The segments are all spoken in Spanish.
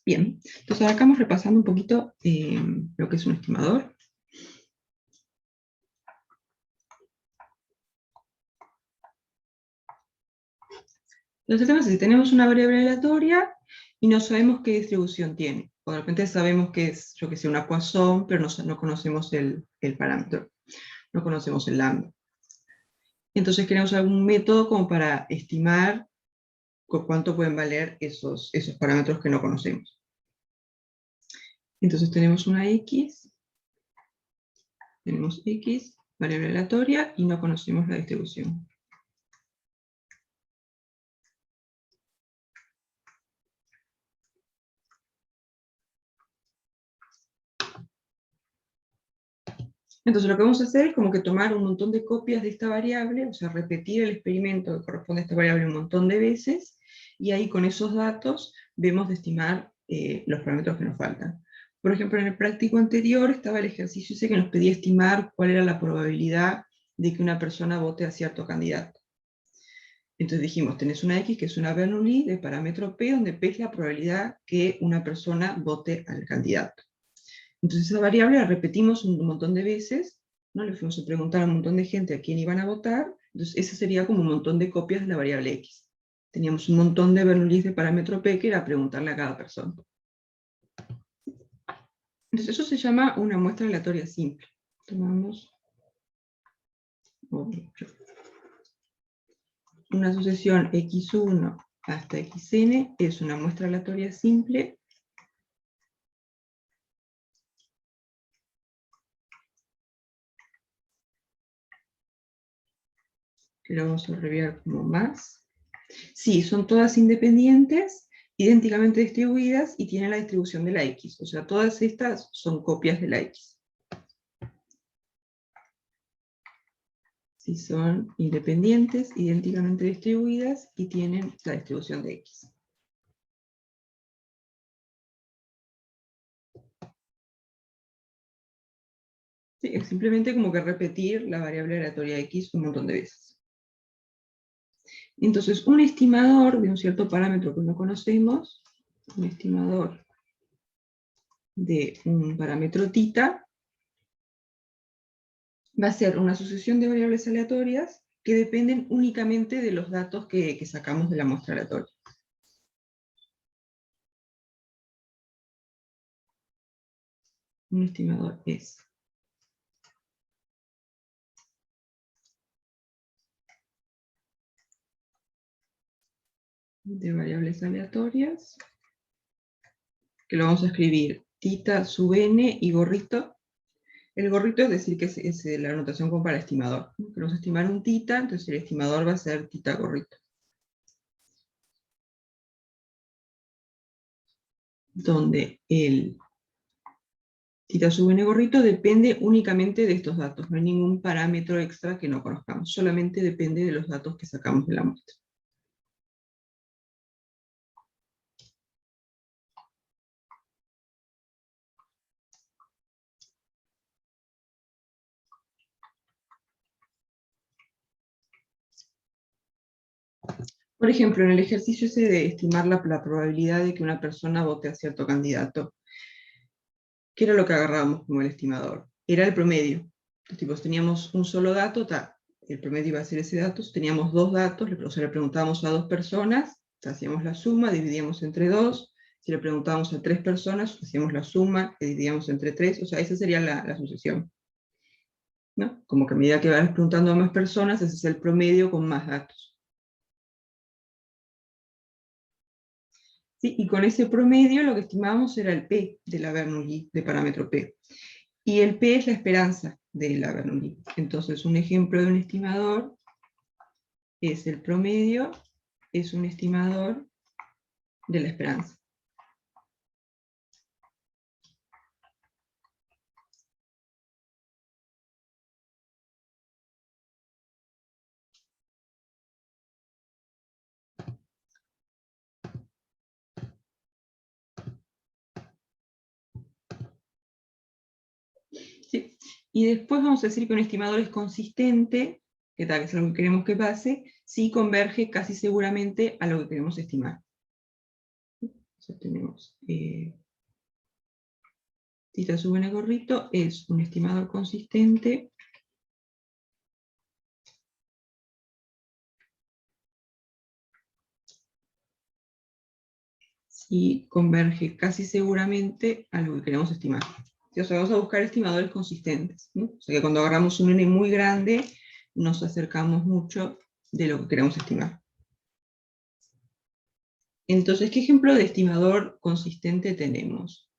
Bien, entonces acá vamos repasando un poquito lo que es un estimador. Entonces el tema es si tenemos una variable aleatoria y no sabemos qué distribución tiene. O de repente sabemos que es, yo que sé, una Poisson, pero no conocemos el parámetro, no conocemos el lambda. Entonces queremos algún método como para estimar cuánto pueden valer esos parámetros que no conocemos. Entonces tenemos una X, variable aleatoria, y no conocemos la distribución. Entonces lo que vamos a hacer es como que tomar un montón de copias de esta variable, o sea, repetir el experimento que corresponde a esta variable un montón de veces, y ahí con esos datos vemos de estimar los parámetros que nos faltan. Por ejemplo, en el práctico anterior estaba el ejercicio ese que nos pedía estimar cuál era la probabilidad de que una persona vote a cierto candidato. Entonces dijimos, tenés una X que es una Bernoulli de parámetro P, donde P es la probabilidad que una persona vote al candidato. Entonces esa variable la repetimos un montón de veces, ¿no? Le fuimos a preguntar a un montón de gente a quién iban a votar, entonces esa sería como un montón de copias de la variable X. Teníamos un montón de Bernoullis de parámetro P que era preguntarle a cada persona. Entonces eso se llama una muestra aleatoria simple. Tomamos una sucesión x1 hasta xn, es una muestra aleatoria simple que lo vamos a abreviar como más. Sí, son todas independientes, idénticamente distribuidas y tienen la distribución de la X. O sea, todas estas son copias de la X. Sí, son independientes, idénticamente distribuidas y tienen la distribución de X. Sí, es simplemente como que repetir la variable aleatoria X un montón de veces. Entonces, un estimador de un cierto parámetro que no conocemos, un estimador de un parámetro θ, va a ser una sucesión de variables aleatorias que dependen únicamente de los datos que sacamos de la muestra aleatoria. Un estimador es de variables aleatorias, que lo vamos a escribir θ sub n y gorrito. El gorrito es decir que es la notación como para estimador. Queremos estimar un θ, entonces el estimador va a ser θ gorrito. Donde el θ sub n gorrito depende únicamente de estos datos. No hay ningún parámetro extra que no conozcamos. Solamente depende de los datos que sacamos de la muestra. Por ejemplo, en el ejercicio ese de estimar la probabilidad de que una persona vote a cierto candidato, ¿qué era lo que agarrábamos como el estimador? Era el promedio. Entonces, teníamos un solo dato, el promedio iba a ser ese dato, teníamos dos datos, o sea, le preguntábamos a dos personas, hacíamos la suma, dividíamos entre dos, si le preguntábamos a tres personas, hacíamos la suma, que dividíamos entre tres, o sea, esa sería la sucesión. ¿No? Como que a medida que vas preguntando a más personas, ese es el promedio con más datos. ¿Sí? Y con ese promedio lo que estimábamos era el P de la Bernoulli, de parámetro P. Y el P es la esperanza de la Bernoulli. Entonces, un ejemplo de un estimador es el promedio, es un estimador de la esperanza. ¿Sí? Y después vamos a decir que un estimador es consistente, que es algo que queremos que pase, si converge casi seguramente a lo que queremos estimar. sea, tenemos θ sub n gorrito es un estimador consistente y converge casi seguramente a lo que queremos estimar. O sea, vamos a buscar estimadores consistentes, ¿no? O sea, que cuando agarramos un n muy grande, nos acercamos mucho de lo que queremos estimar. Entonces, ¿qué ejemplo de estimador consistente tenemos?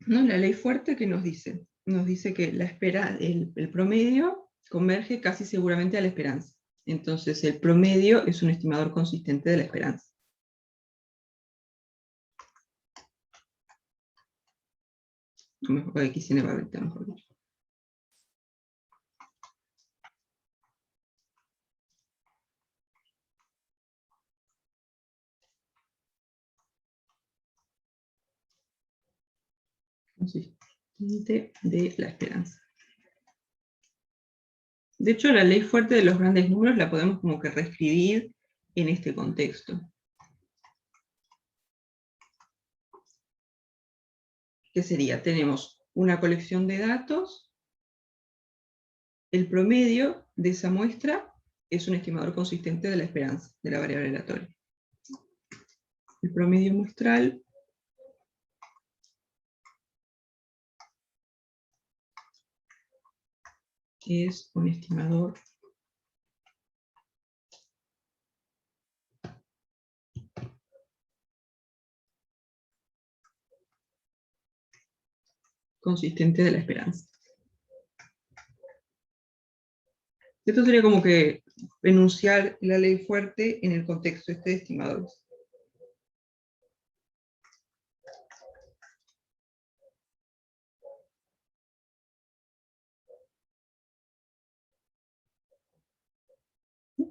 ¿No? La ley fuerte que nos dice que el promedio converge casi seguramente a la esperanza. Entonces el promedio es un estimador consistente de la esperanza. O x n va a ver, mejor dicho. Consistente de la esperanza. De hecho, la ley fuerte de los grandes números la podemos como que reescribir en este contexto. ¿Qué sería? Tenemos una colección de datos, el promedio de esa muestra es un estimador consistente de la esperanza, de la variable aleatoria. El promedio muestral es un estimador consistente de la esperanza. Esto sería como que enunciar la ley fuerte en el contexto de estimadores.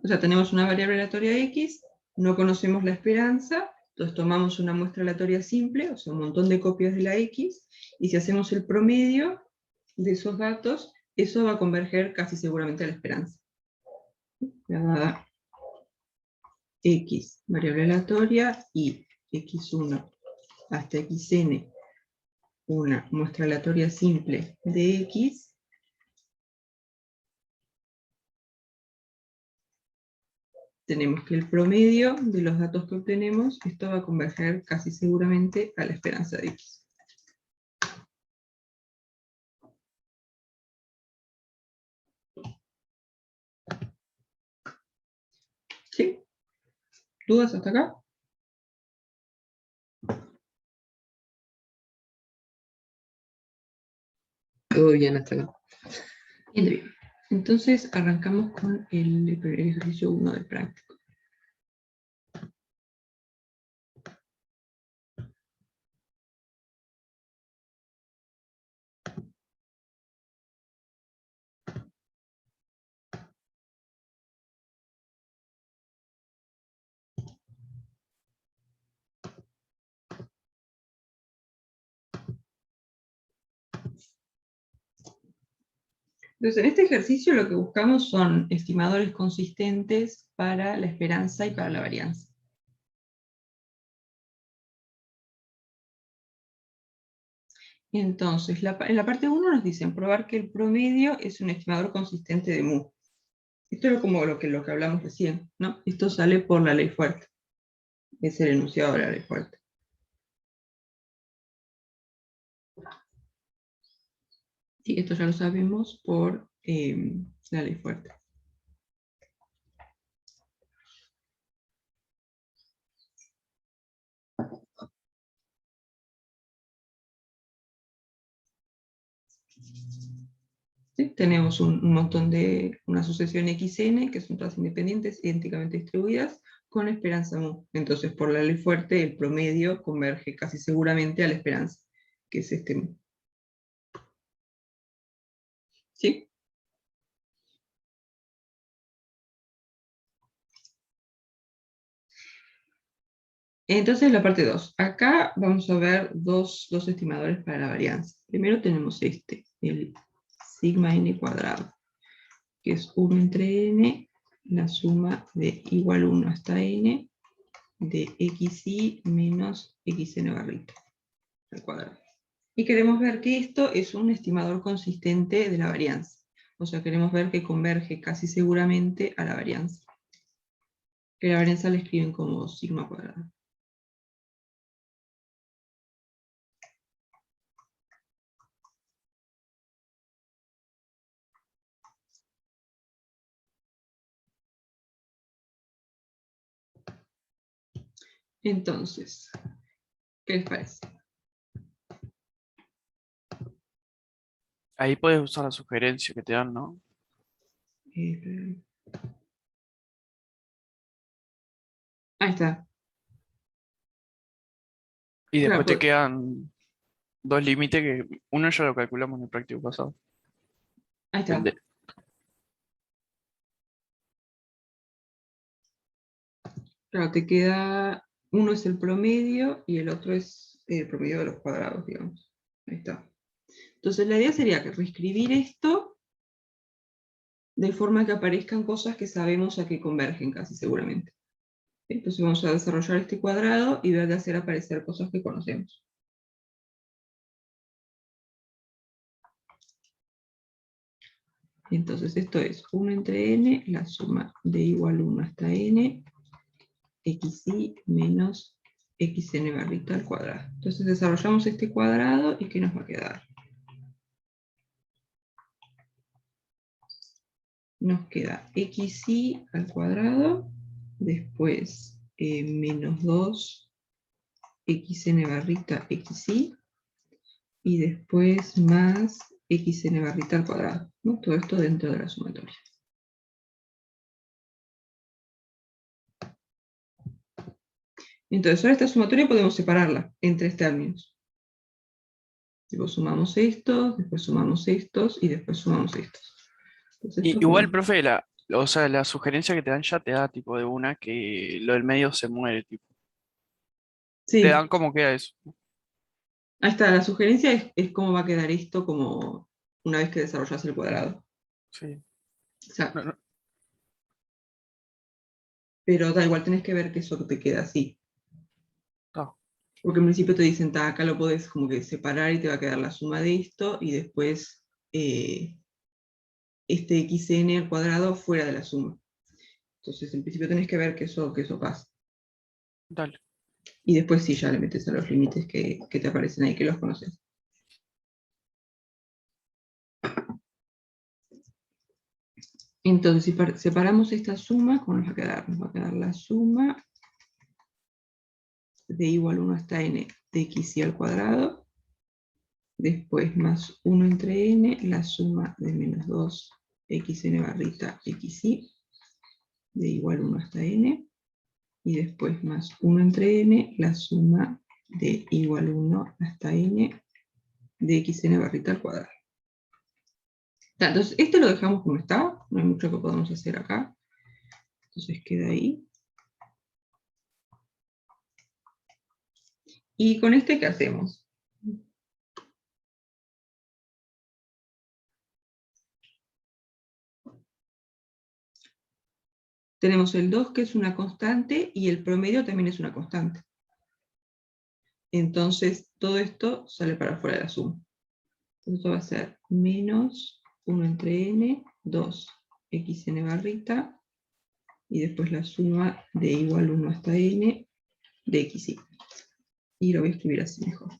O sea, tenemos una variable aleatoria x, no conocemos la esperanza, entonces tomamos una muestra aleatoria simple, o sea, un montón de copias de la x, y si hacemos el promedio de esos datos, eso va a converger casi seguramente a la esperanza. Dada x, variable aleatoria, y x1 hasta xn, una muestra aleatoria simple de x, tenemos que el promedio de los datos que obtenemos, esto va a converger casi seguramente a la esperanza de x. ¿Sí? ¿Dudas hasta acá? Todo bien hasta acá. Bien. Entonces arrancamos con el ejercicio 1 del práctico. Entonces, en este ejercicio lo que buscamos son estimadores consistentes para la esperanza y para la varianza. Entonces, en la parte 1 nos dicen probar que el promedio es un estimador consistente de mu. Esto es como lo que hablamos recién, ¿no? Esto sale por la ley fuerte. Es el enunciado de la ley fuerte. Sí, esto ya lo sabemos por la ley fuerte. ¿Sí? Tenemos un montón de, una sucesión xn, que son todas independientes, idénticamente distribuidas, con esperanza mu. Entonces, por la ley fuerte, el promedio converge casi seguramente a la esperanza, que es este mu. ¿Sí? Entonces, la parte 2. Acá vamos a ver dos estimadores para la varianza. Primero tenemos este, el sigma n cuadrado. que es 1 entre n, la suma de igual 1 hasta n, de xy menos xn barrita al cuadrado. Y queremos ver que esto es un estimador consistente de la varianza. O sea, queremos ver que converge casi seguramente a la varianza. Que la varianza la escriben como sigma cuadrado. Entonces, ¿qué les parece? Ahí puedes usar la sugerencia que te dan, ¿no? Ahí está. Y Claro, después te pues, quedan dos límites que uno ya lo calculamos en el práctico pasado. ahí El está. de, Claro, te queda, uno es el promedio y el otro es el promedio de los cuadrados, digamos. Ahí está. Entonces la idea sería que reescribir esto de forma que aparezcan cosas que sabemos a que convergen casi seguramente. Entonces vamos a desarrollar este cuadrado y ver de hacer aparecer cosas que conocemos. Entonces esto es 1 entre n, la suma de igual 1 hasta n, xy menos xn barrita al cuadrado. Entonces desarrollamos este cuadrado y ¿qué nos va a quedar? Nos queda xy al cuadrado, después menos 2 xn barrita xy, y después más xn barrita al cuadrado, ¿no? Todo esto dentro de la sumatoria. Entonces ahora esta sumatoria podemos separarla en tres términos. Tipo, sumamos estos, después sumamos estos, y después sumamos estos. Entonces esto igual, podemos... profe, o sea, la sugerencia que te dan ya te da tipo de una que lo del medio se muere, tipo. Te Sí, dan como queda eso. ahí está, la sugerencia es cómo va a quedar esto como una vez que desarrollas el cuadrado. Sí. O sea, No, no, pero da igual, tenés que ver que eso te queda así. no. Porque en principio te dicen, "Ta, acá lo podés como que separar y te va a quedar la suma de esto, y después este xn al cuadrado fuera de la suma". Entonces en principio tenés que ver que eso pasa. Dale. Y después sí, ya le metes a los límites que te aparecen ahí, que los conoces. Entonces, si separamos esta suma, ¿cómo nos va a quedar? Nos va a quedar la suma de igual 1 hasta n de xy al cuadrado, después más 1 entre n, la suma de menos 2 xn barrita xy, de igual 1 hasta n, y después más 1 entre n, la suma de igual 1 hasta n de xn barrita al cuadrado. Entonces, este lo dejamos como está, no hay mucho que podamos hacer acá. Entonces queda ahí. ¿Y con este qué hacemos? Tenemos el 2 que es una constante y el promedio también es una constante. Entonces todo esto sale para afuera de la suma. Entonces esto va a ser menos 1 entre n, 2 xn barrita, y después la suma de igual 1 hasta n de xy. Y lo voy a escribir así mejor.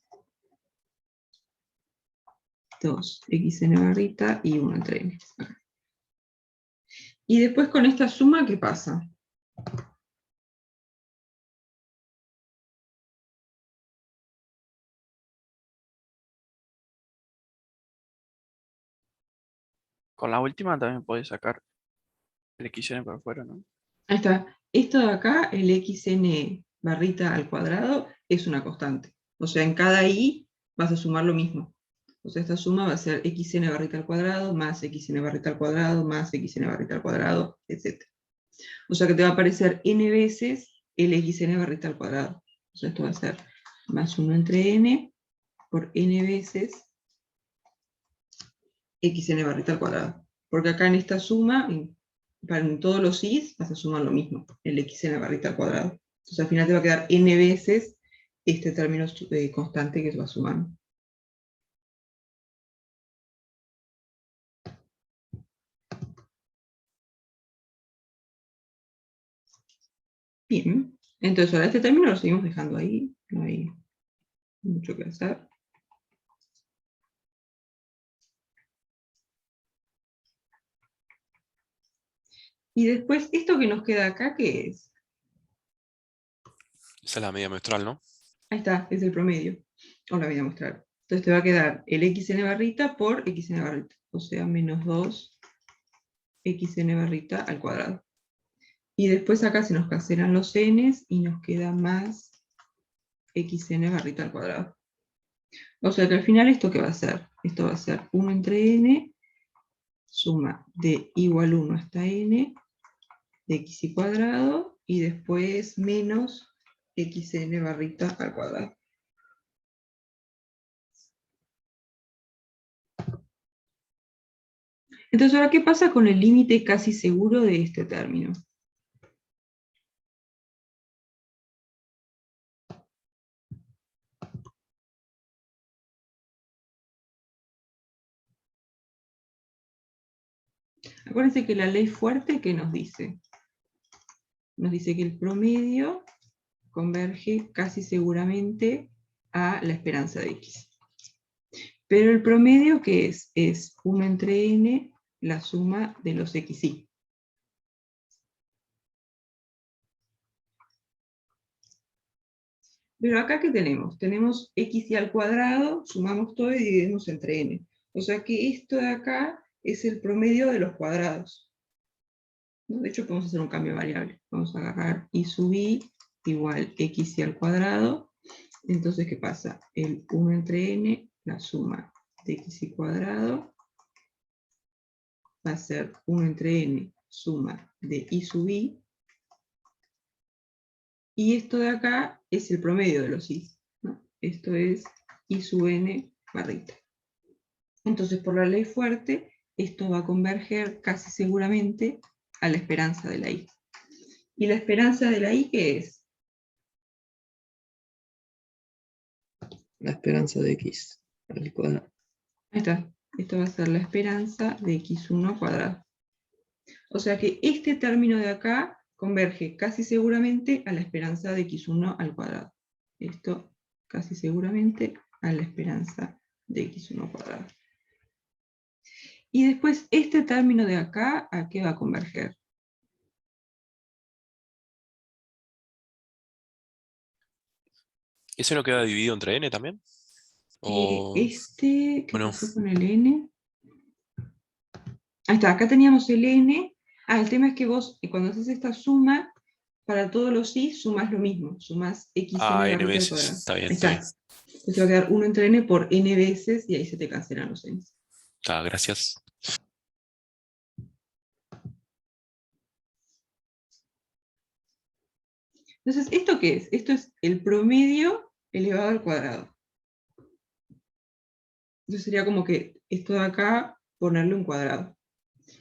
2 xn barrita y 1 entre n. Acá. Y después con esta suma, ¿qué pasa? Con la última también puedes sacar el XN por afuera, ¿no? Ahí está. Esto de acá, el xn barrita al cuadrado, es una constante. O sea, en cada i vas a sumar lo mismo. O sea, esta suma va a ser xn barrita al cuadrado, más xn barrita al cuadrado, más xn barrita al cuadrado, etc. O sea que te va a aparecer n veces el xn barrita al cuadrado. O sea, esto va a ser más 1 entre n por n veces xn barrita al cuadrado. porque acá en esta suma, en todos los i's vas a sumar lo mismo, el x en la barrita al cuadrado. Entonces al final te va a quedar n veces este término constante que se va sumando. Bien, entonces ahora este término lo seguimos dejando ahí, no hay mucho que hacer. Y después, ¿esto que nos queda acá qué es? Esa es la media muestral, ¿no? Ahí está, es el promedio, o la voy a mostrar. Entonces te va a quedar el xn barrita por xn barrita, o sea, menos 2 xn barrita al cuadrado. Y después acá se nos cancelan los n's y nos queda más xn barrita al cuadrado. O sea que al final, ¿esto qué va a ser? Esto va a ser 1 entre n, suma de igual 1 hasta n, de x y cuadrado, y después menos xn barrita al cuadrado. Entonces, ahora, ¿qué pasa con el límite casi seguro de este término? Acuérdense que la ley fuerte, ¿qué nos dice? Nos dice que el promedio converge casi seguramente a la esperanza de x. Pero el promedio, ¿qué es? Es 1 entre n, la suma de los xy. Pero acá, ¿qué tenemos? Tenemos xy al cuadrado, sumamos todo y dividimos entre n. O sea que esto de acá es el promedio de los cuadrados. ¿No? De hecho, podemos hacer un cambio de variable. Vamos a agarrar y sub i igual xy al cuadrado. Entonces, ¿qué pasa? El 1 entre n, la suma de xy cuadrado, va a ser 1 entre n, suma de i sub i. Y esto de acá es el promedio de los i, ¿no? Esto es i sub n barrita. Entonces, por la ley fuerte, esto va a converger casi seguramente a la esperanza de la i. ¿Y la esperanza de la i qué es? La esperanza de x al cuadrado. Ahí está. Esto va a ser la esperanza de x1 cuadrado. O sea que este término de acá converge casi seguramente a la esperanza de x1 al cuadrado. Esto casi seguramente a la esperanza de x1 cuadrado. Y después este término de acá, ¿a qué va a converger? ¿Ese no queda dividido entre n también? O... ¿Qué Bueno, pasó con el n? Ahí está, acá teníamos el n. El tema es que vos, cuando haces esta suma, para todos los i sumas lo mismo, sumas xn n barrita al veces. cuadrado. Está bien, Ahí está bien. está. Entonces va a quedar 1 entre n por n veces, y ahí se te cancelan los n. Gracias. Entonces, ¿esto qué es? Esto es el promedio elevado al cuadrado. Entonces sería como que esto de acá, ponerle un cuadrado.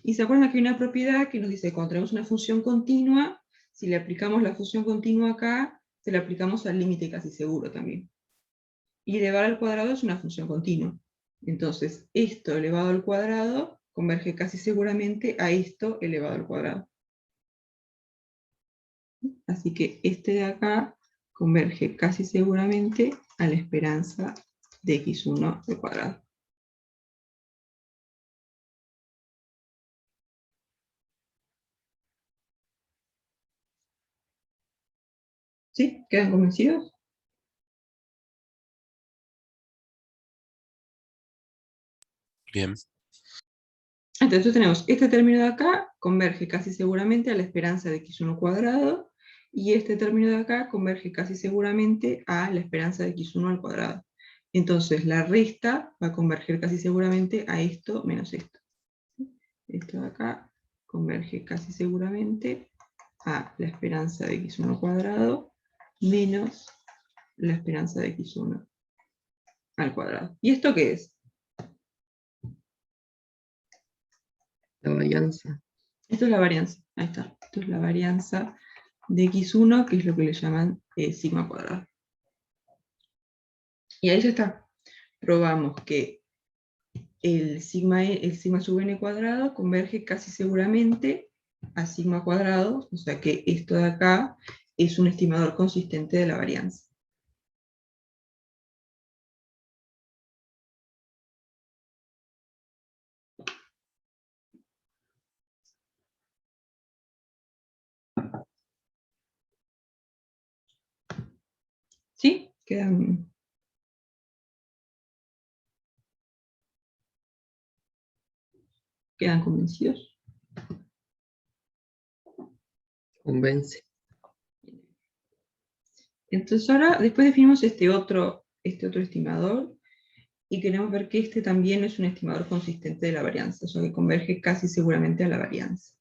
Y se acuerdan que hay una propiedad que nos dice que cuando tenemos una función continua, si le aplicamos la función continua acá, se le aplicamos al límite casi seguro también. Y elevar al cuadrado es una función continua. Entonces, esto elevado al cuadrado converge casi seguramente a esto elevado al cuadrado. Así que este de acá converge casi seguramente a la esperanza de x1 al cuadrado. ¿Sí? ¿Quedan convencidos? Bien. Entonces tenemos este término de acá, converge casi seguramente a la esperanza de x1 cuadrado, y este término de acá converge casi seguramente a la esperanza de x1 al cuadrado. Entonces la resta va a converger casi seguramente a esto menos esto. Esto de acá converge casi seguramente a la esperanza de x1 cuadrado menos la esperanza de x1 al cuadrado. ¿Y esto qué es? La varianza. Esto es la varianza, ahí está. Esto es la varianza de x1, que es lo que le llaman sigma cuadrado. Y ahí ya está. Probamos que el sigma sub n cuadrado converge casi seguramente a sigma cuadrado, o sea que esto de acá es un estimador consistente de la varianza. ¿Sí? ¿Quedan convencidos? Convence. Entonces ahora, después definimos este otro estimador, y queremos ver que este también es un estimador consistente de la varianza, o sea que converge casi seguramente a la varianza.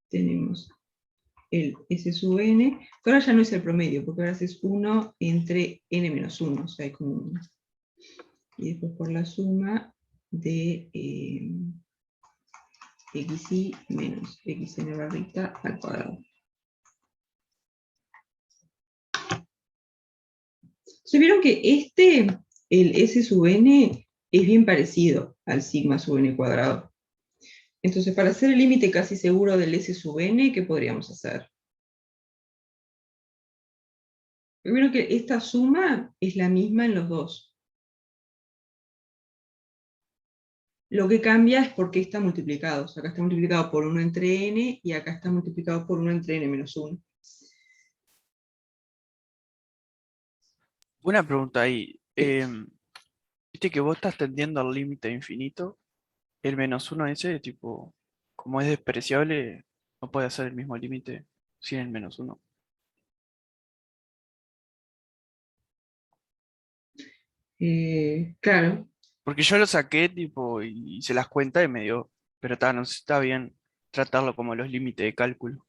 Tenemos el S sub n, que ahora ya no es el promedio, porque ahora es 1 entre n menos 1, o sea, hay como un... Y después por la suma de xi menos xn barrita al cuadrado. Se vieron que el S sub n, es bien parecido al sigma sub n cuadrado. Entonces, para hacer el límite casi seguro del S sub n, ¿qué podríamos hacer? Primero que esta suma es la misma en los dos. Lo que cambia es porque está multiplicado. O sea, acá está multiplicado por 1 entre n, y acá está multiplicado por 1 entre n menos 1. Una pregunta ahí. Sí. Viste que vos estás tendiendo al límite infinito. El menos uno ese, tipo, como es despreciable, no puede hacer el mismo límite sin el menos uno. Claro. Porque yo lo saqué, tipo, y hice las cuentas y me dio. Pero está, no sé si está bien tratarlo como los límites de cálculo.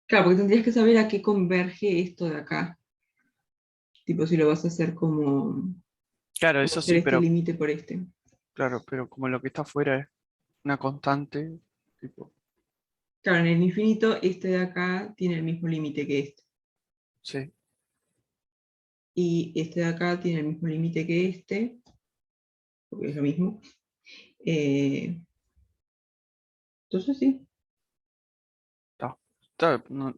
Claro, porque tendrías que saber a qué converge esto de acá. Tipo, si lo vas a hacer Claro, como eso hacer sí, este pero límite por este. claro, pero como lo que está afuera es una constante, tipo, Claro, en el infinito, este de acá tiene el mismo límite que este. sí. Y este de acá tiene el mismo límite que este, porque es lo mismo. Eh, entonces sí. No,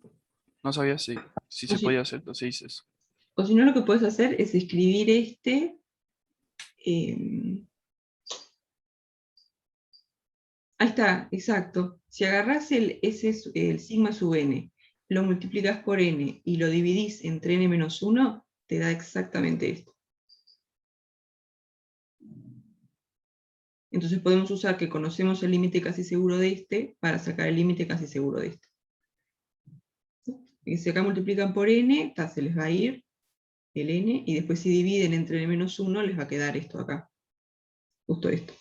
no sabía si O se si, podía hacer, entonces hice eso. o si no, lo que puedes hacer es escribir eh, ahí está, exacto. Si agarrás el sigma sub n, lo multiplicas por n y lo dividís entre n menos 1, te da exactamente esto. Entonces podemos usar que conocemos el límite casi seguro de este para sacar el límite casi seguro de este. Y si acá multiplican por n, se les va a ir el n, y después si dividen entre n menos 1, les va a quedar esto acá. Justo esto.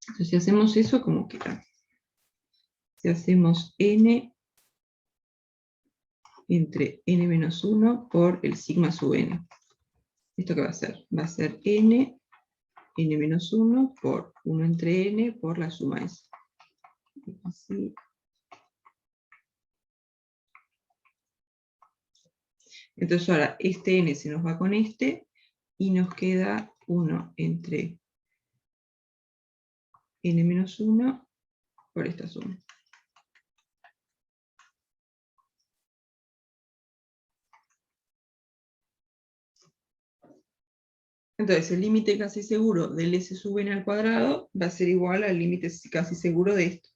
Entonces si hacemos eso, ¿cómo queda? Si hacemos n entre n menos 1 por el sigma sub n. ¿Esto qué va a ser? Va a ser n menos 1 por 1 entre n por la suma s. Así. Entonces ahora este n se nos va con este, y nos queda 1 entre n menos 1 por esta suma. Entonces el límite casi seguro del s sub n al cuadrado va a ser igual al límite casi seguro de esto.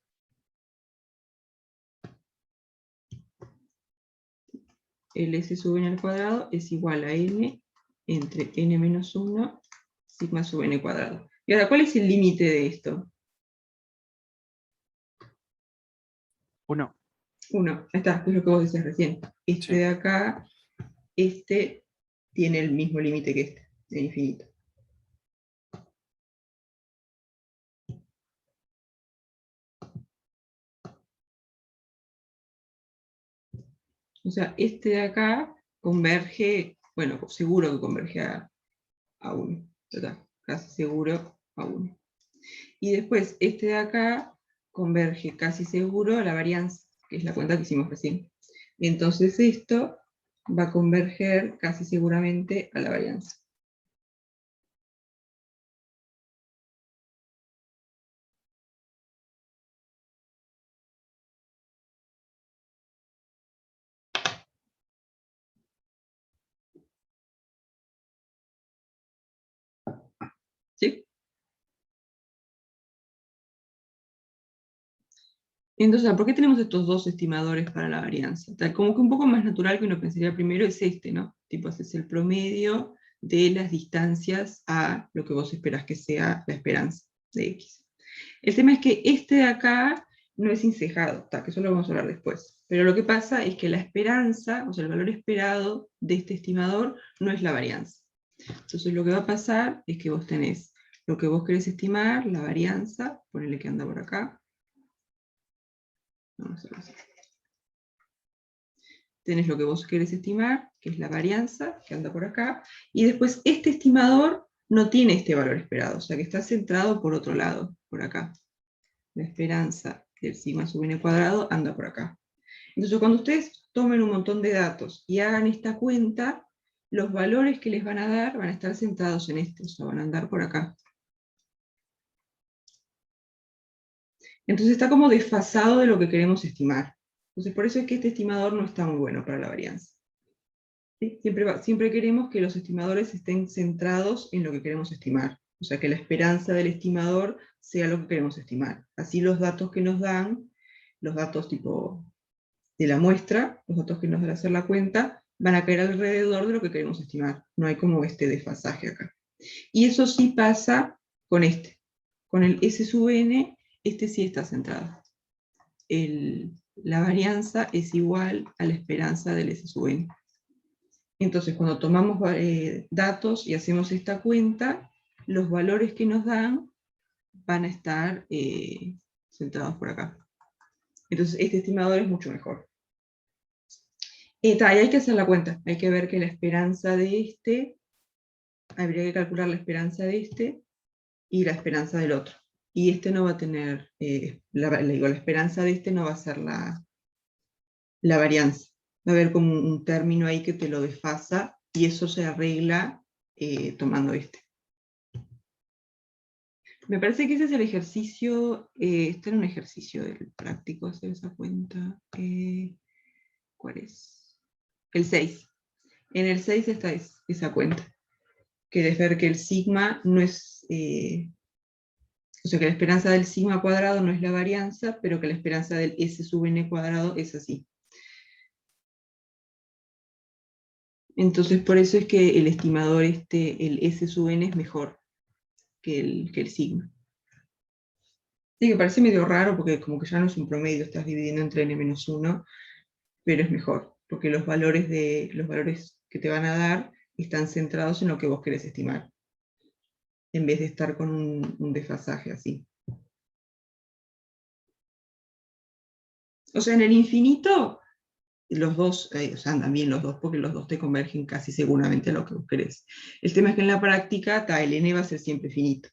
El s sub n al cuadrado es igual a n entre n menos 1 sigma sub n cuadrado. Y ahora, ¿cuál es el límite de esto? 1, 1. Ahí está, es lo que vos decías recién. Este sí. de acá, este tiene el mismo límite que este, de infinito. O sea, este de acá converge, bueno, seguro que converge a 1. Total, casi seguro a 1. Y después este de acá converge casi seguro a la varianza, que es la cuenta que hicimos recién. Entonces esto va a converger casi seguramente a la varianza. ¿Sí? Entonces, ¿por qué tenemos estos dos estimadores para la varianza? Tal como que un poco más natural que uno pensaría primero es este, ¿no? Tipo, es el promedio de las distancias a lo que vos esperás que sea la esperanza de X. El tema es que este de acá no es encejado, que eso lo vamos a hablar después. Pero lo que pasa es que la esperanza, o sea, el valor esperado de este estimador no es la varianza. Entonces lo que va a pasar es que vos tenés lo que vos querés estimar, la varianza, ponele que anda por acá. Vamos a hacerlo así. Tenés lo que vos querés estimar, que es la varianza, que anda por acá, y después este estimador no tiene este valor esperado, o sea que está centrado por otro lado, por acá. La esperanza del sigma sub n cuadrado anda por acá. Entonces cuando ustedes tomen un montón de datos y hagan esta cuenta, los valores que les van a dar van a estar centrados en este, o sea, van a andar por acá. Entonces está como desfasado de lo que queremos estimar. Entonces por eso es que este estimador no está muy bueno para la varianza. ¿Sí? Siempre queremos que los estimadores estén centrados en lo que queremos estimar. O sea, que la esperanza del estimador sea lo que queremos estimar. Así los datos que nos dan, los datos tipo de la muestra, los datos que nos van a hacer la cuenta, van a caer alrededor de lo que queremos estimar. No hay como este desfasaje acá. Y eso sí pasa con este. Con el S sub n, este sí está centrado. La varianza es igual a la esperanza del S sub n. Entonces, cuando tomamos datos y hacemos esta cuenta, los valores que nos dan van a estar centrados por acá. Entonces, este estimador es mucho mejor. Y hay que hacer la cuenta. Hay que ver que la esperanza de este, habría que calcular la esperanza de este y la esperanza del otro. Y este no va a tener, la esperanza de este no va a ser la varianza. Va a haber como un término ahí que te lo desfasa y eso se arregla tomando este. Me parece que ese es el ejercicio, este era un ejercicio del práctico, hacer esa cuenta. ¿Cuál es? El 6. En el 6 está esa cuenta, que es ver que el sigma no es, o sea que la esperanza del sigma cuadrado no es la varianza, pero que la esperanza del S sub n cuadrado es así. Entonces por eso es que el estimador el S sub n es mejor que el sigma. Sí, que parece medio raro porque como que ya no es un promedio, estás dividiendo entre n-1, pero es mejor, porque los valores que te van a dar están centrados en lo que vos querés estimar, en vez de estar con un desfasaje así. O sea, en el infinito, los dos, o sea, andan bien los dos, porque los dos te convergen casi seguramente a lo que vos querés. El tema es que en la práctica, el n va a ser siempre finito.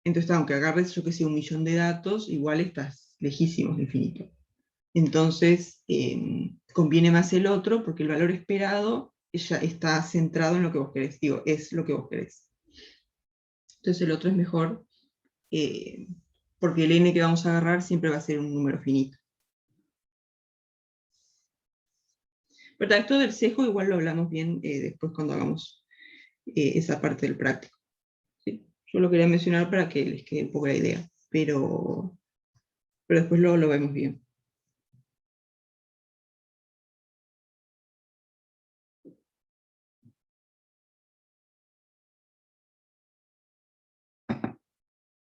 Entonces, aunque agarres, yo que sé, 1.000.000 de datos, igual estás lejísimos de infinito. Entonces, conviene más el otro, porque el valor esperado ya está centrado en lo que vos querés, digo, es lo que vos querés. Entonces el otro es mejor, porque el n que vamos a agarrar siempre va a ser un número finito. ¿Verdad? Esto del sesgo igual lo hablamos bien después cuando hagamos esa parte del práctico. ¿Sí? Yo lo quería mencionar para que les quede un poco la idea, pero después lo vemos bien.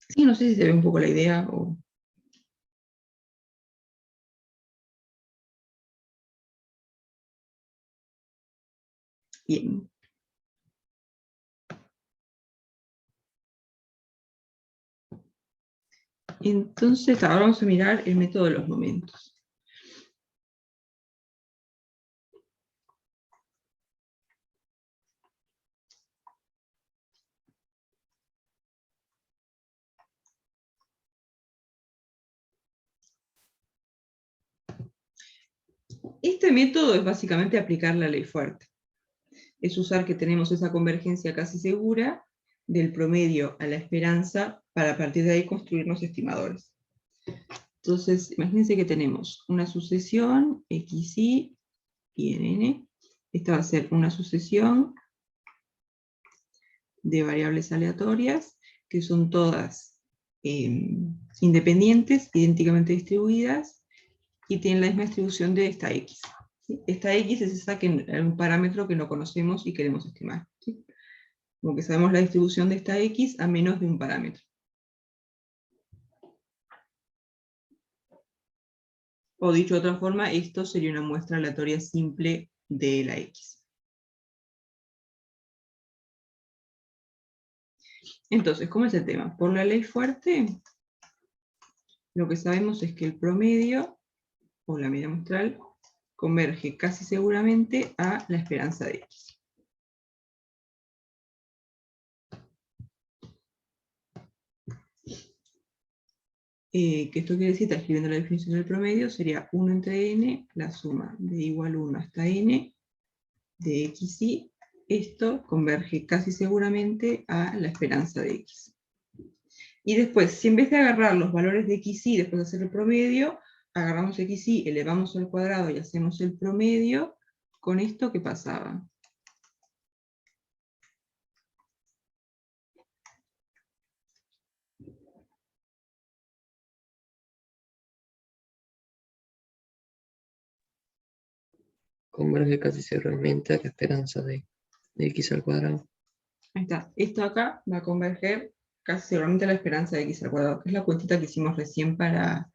Sí, no sé si se ve un poco la idea o... Bien. Entonces, ahora vamos a mirar el método de los momentos. Este método es básicamente aplicar la ley fuerte. Es usar que tenemos esa convergencia casi segura del promedio a la esperanza para a partir de ahí construirnos estimadores. Entonces, imagínense que tenemos una sucesión xi y nn. Esta va a ser una sucesión de variables aleatorias que son todas independientes, idénticamente distribuidas, y tienen la misma distribución de esta x. ¿Sí? Esta x es esa un parámetro que no conocemos y queremos estimar. ¿Sí? Como que sabemos la distribución de esta x a menos de un parámetro. O dicho de otra forma, esto sería una muestra aleatoria simple de la x. Entonces, ¿cómo es el tema? Por la ley fuerte, lo que sabemos es que el promedio, o la media muestral, converge casi seguramente a la esperanza de x. Que esto quiere decir, está escribiendo la definición del promedio, sería 1 entre n, la suma de igual 1 hasta n, de xy, esto converge casi seguramente a la esperanza de x. Y después, si en vez de agarrar los valores de xy y después hacer el promedio, agarramos xy, elevamos al cuadrado y hacemos el promedio, con esto, ¿qué pasaba? Converge casi seguramente a la esperanza de x al cuadrado. Ahí está. Esto acá va a converger casi seguramente a la esperanza de x al cuadrado, que es la cuentita que hicimos recién para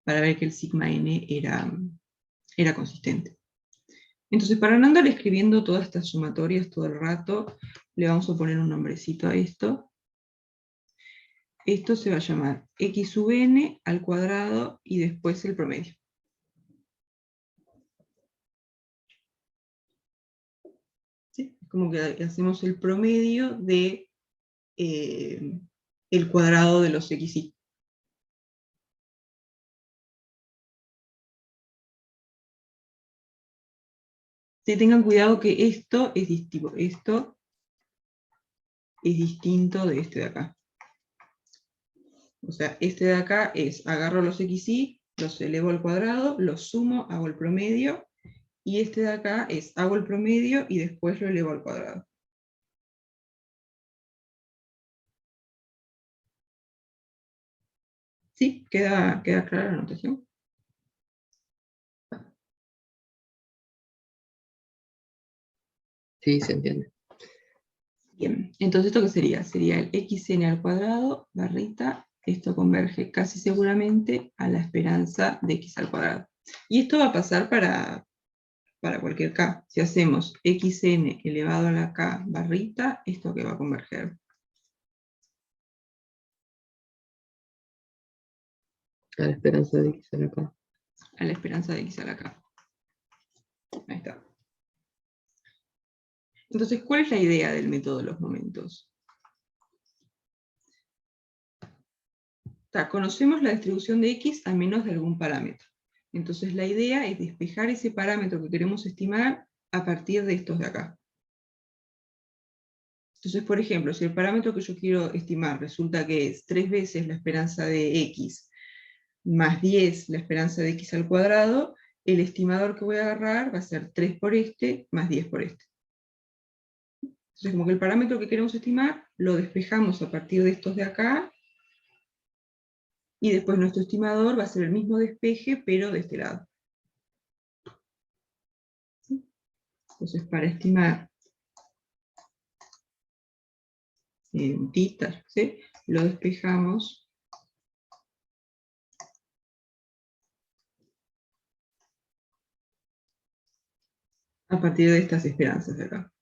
ver que el sigma n era consistente. Entonces, para no andar escribiendo todas estas sumatorias todo el rato, le vamos a poner un nombrecito a esto. Esto se va a llamar x sub n al cuadrado y después el promedio. ¿Sí? Es como que hacemos el promedio de el cuadrado de los xy. Sí, tengan cuidado que esto es distinto de este de acá. O sea, este de acá es, agarro los xy, los elevo al cuadrado, los sumo, hago el promedio, y este de acá es, hago el promedio y después lo elevo al cuadrado. ¿Sí? ¿Queda clara la notación? Sí, se entiende. Bien, entonces ¿esto qué sería? Sería el xn al cuadrado, barrita, esto converge casi seguramente a la esperanza de x al cuadrado. Y esto va a pasar para cualquier k. Si hacemos xn elevado a la k barrita, ¿esto qué va a converger? A la esperanza de x al acá. A la esperanza de x a la k. Ahí está. Entonces, ¿cuál es la idea del método de los momentos? Conocemos la distribución de x a menos de algún parámetro. Entonces la idea es despejar ese parámetro que queremos estimar a partir de estos de acá. Entonces, por ejemplo, si el parámetro que yo quiero estimar resulta que es 3 veces la esperanza de x más 10 la esperanza de x al cuadrado, el estimador que voy a agarrar va a ser 3 por este más 10 por este. Entonces, como que el parámetro que queremos estimar lo despejamos a partir de estos de acá, y después nuestro estimador va a ser el mismo despeje, pero de este lado. ¿Sí? Entonces, para estimar tistas, ¿sí? Lo despejamos a partir de estas esperanzas de acá.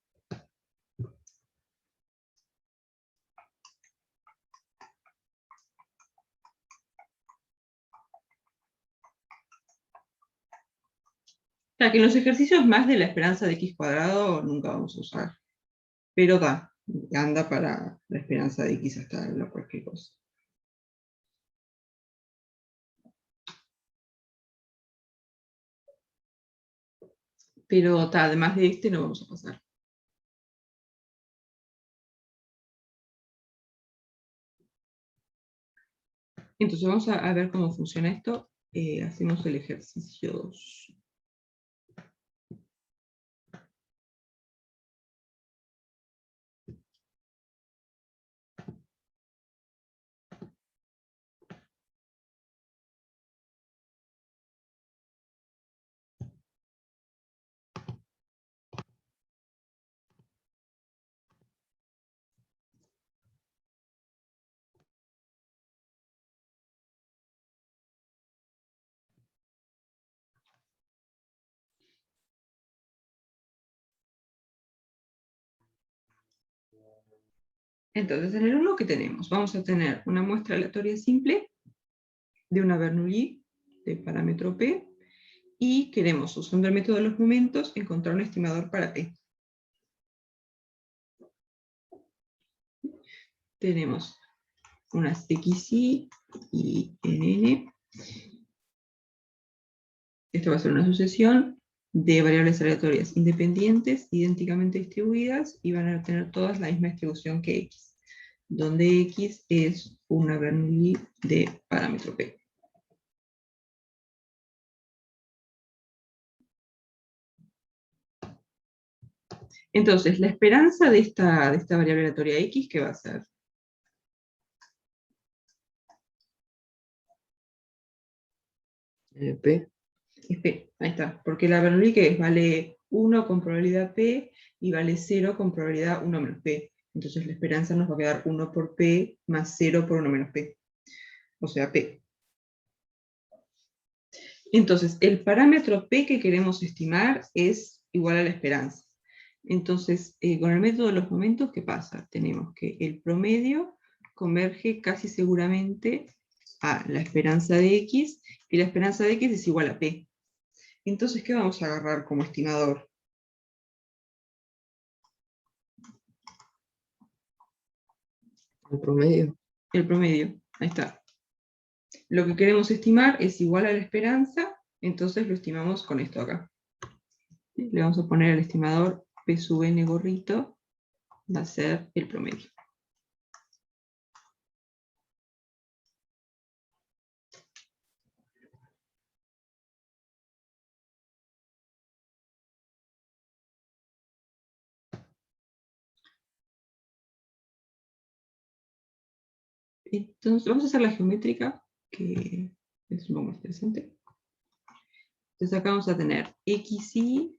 O sea, que en los ejercicios más de la esperanza de x cuadrado nunca vamos a usar. Pero anda para la esperanza de x hasta cualquier cosa. Pero además de este no vamos a pasar. Entonces vamos a ver cómo funciona esto. Hacemos el ejercicio 2. Entonces, en el 1, ¿qué tenemos? Vamos a tener una muestra aleatoria simple de una Bernoulli de parámetro P, y queremos, usando el método de los momentos, encontrar un estimador para P. Tenemos unas XY y NN. Esto va a ser una sucesión de variables aleatorias independientes, idénticamente distribuidas, y van a tener todas la misma distribución que X, donde X es una Bernoulli de parámetro P. Entonces, la esperanza de esta variable aleatoria X, ¿qué va a ser? P. Es P, ahí está, porque la Bernoulli que es, vale 1 con probabilidad P y vale 0 con probabilidad 1 menos P. Entonces la esperanza nos va a quedar 1 por P más 0 por 1 menos P. O sea, P. Entonces, el parámetro P que queremos estimar es igual a la esperanza. Entonces, con el método de los momentos, ¿qué pasa? Tenemos que el promedio converge casi seguramente a la esperanza de X, y la esperanza de X es igual a P. Entonces, ¿qué vamos a agarrar como estimador? El promedio. El promedio, ahí está. Lo que queremos estimar es igual a la esperanza, entonces lo estimamos con esto acá. Le vamos a poner al estimador P sub n gorrito, va a ser el promedio. Entonces, vamos a hacer la geométrica, que es un poco más interesante. Entonces acá vamos a tener XY,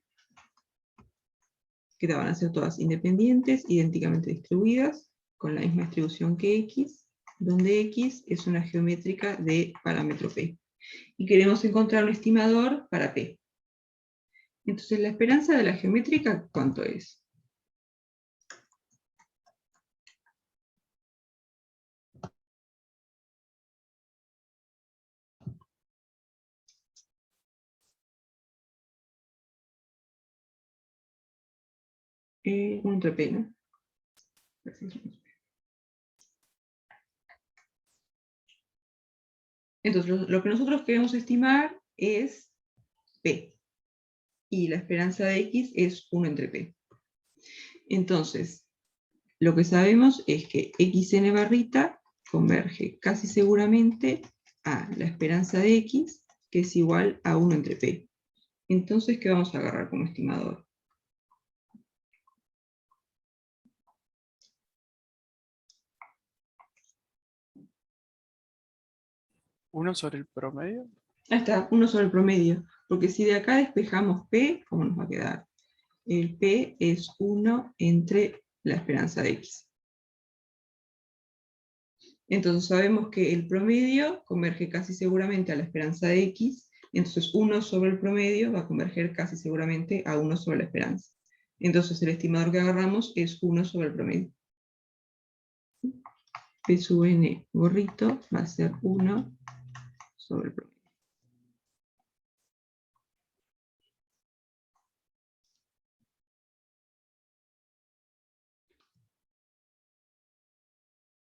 que van a ser todas independientes, idénticamente distribuidas, con la misma distribución que X, donde X es una geométrica de parámetro P. Y queremos encontrar un estimador para P. Entonces, la esperanza de la geométrica, ¿cuánto es? Un entre P, ¿no? Entonces, lo que nosotros queremos estimar es P. Y la esperanza de X es 1 entre P. Entonces, lo que sabemos es que xn barrita converge casi seguramente a la esperanza de X, que es igual a 1 entre P. Entonces, ¿qué vamos a agarrar como estimador? ¿1 sobre el promedio? Ahí está, 1 sobre el promedio. Porque si de acá despejamos P, ¿cómo nos va a quedar? El P es 1 entre la esperanza de X. Entonces sabemos que el promedio converge casi seguramente a la esperanza de X, entonces 1 sobre el promedio va a converger casi seguramente a 1 sobre la esperanza. Entonces el estimador que agarramos es 1 sobre el promedio. P sub n gorrito va a ser 1 sobre el promedio.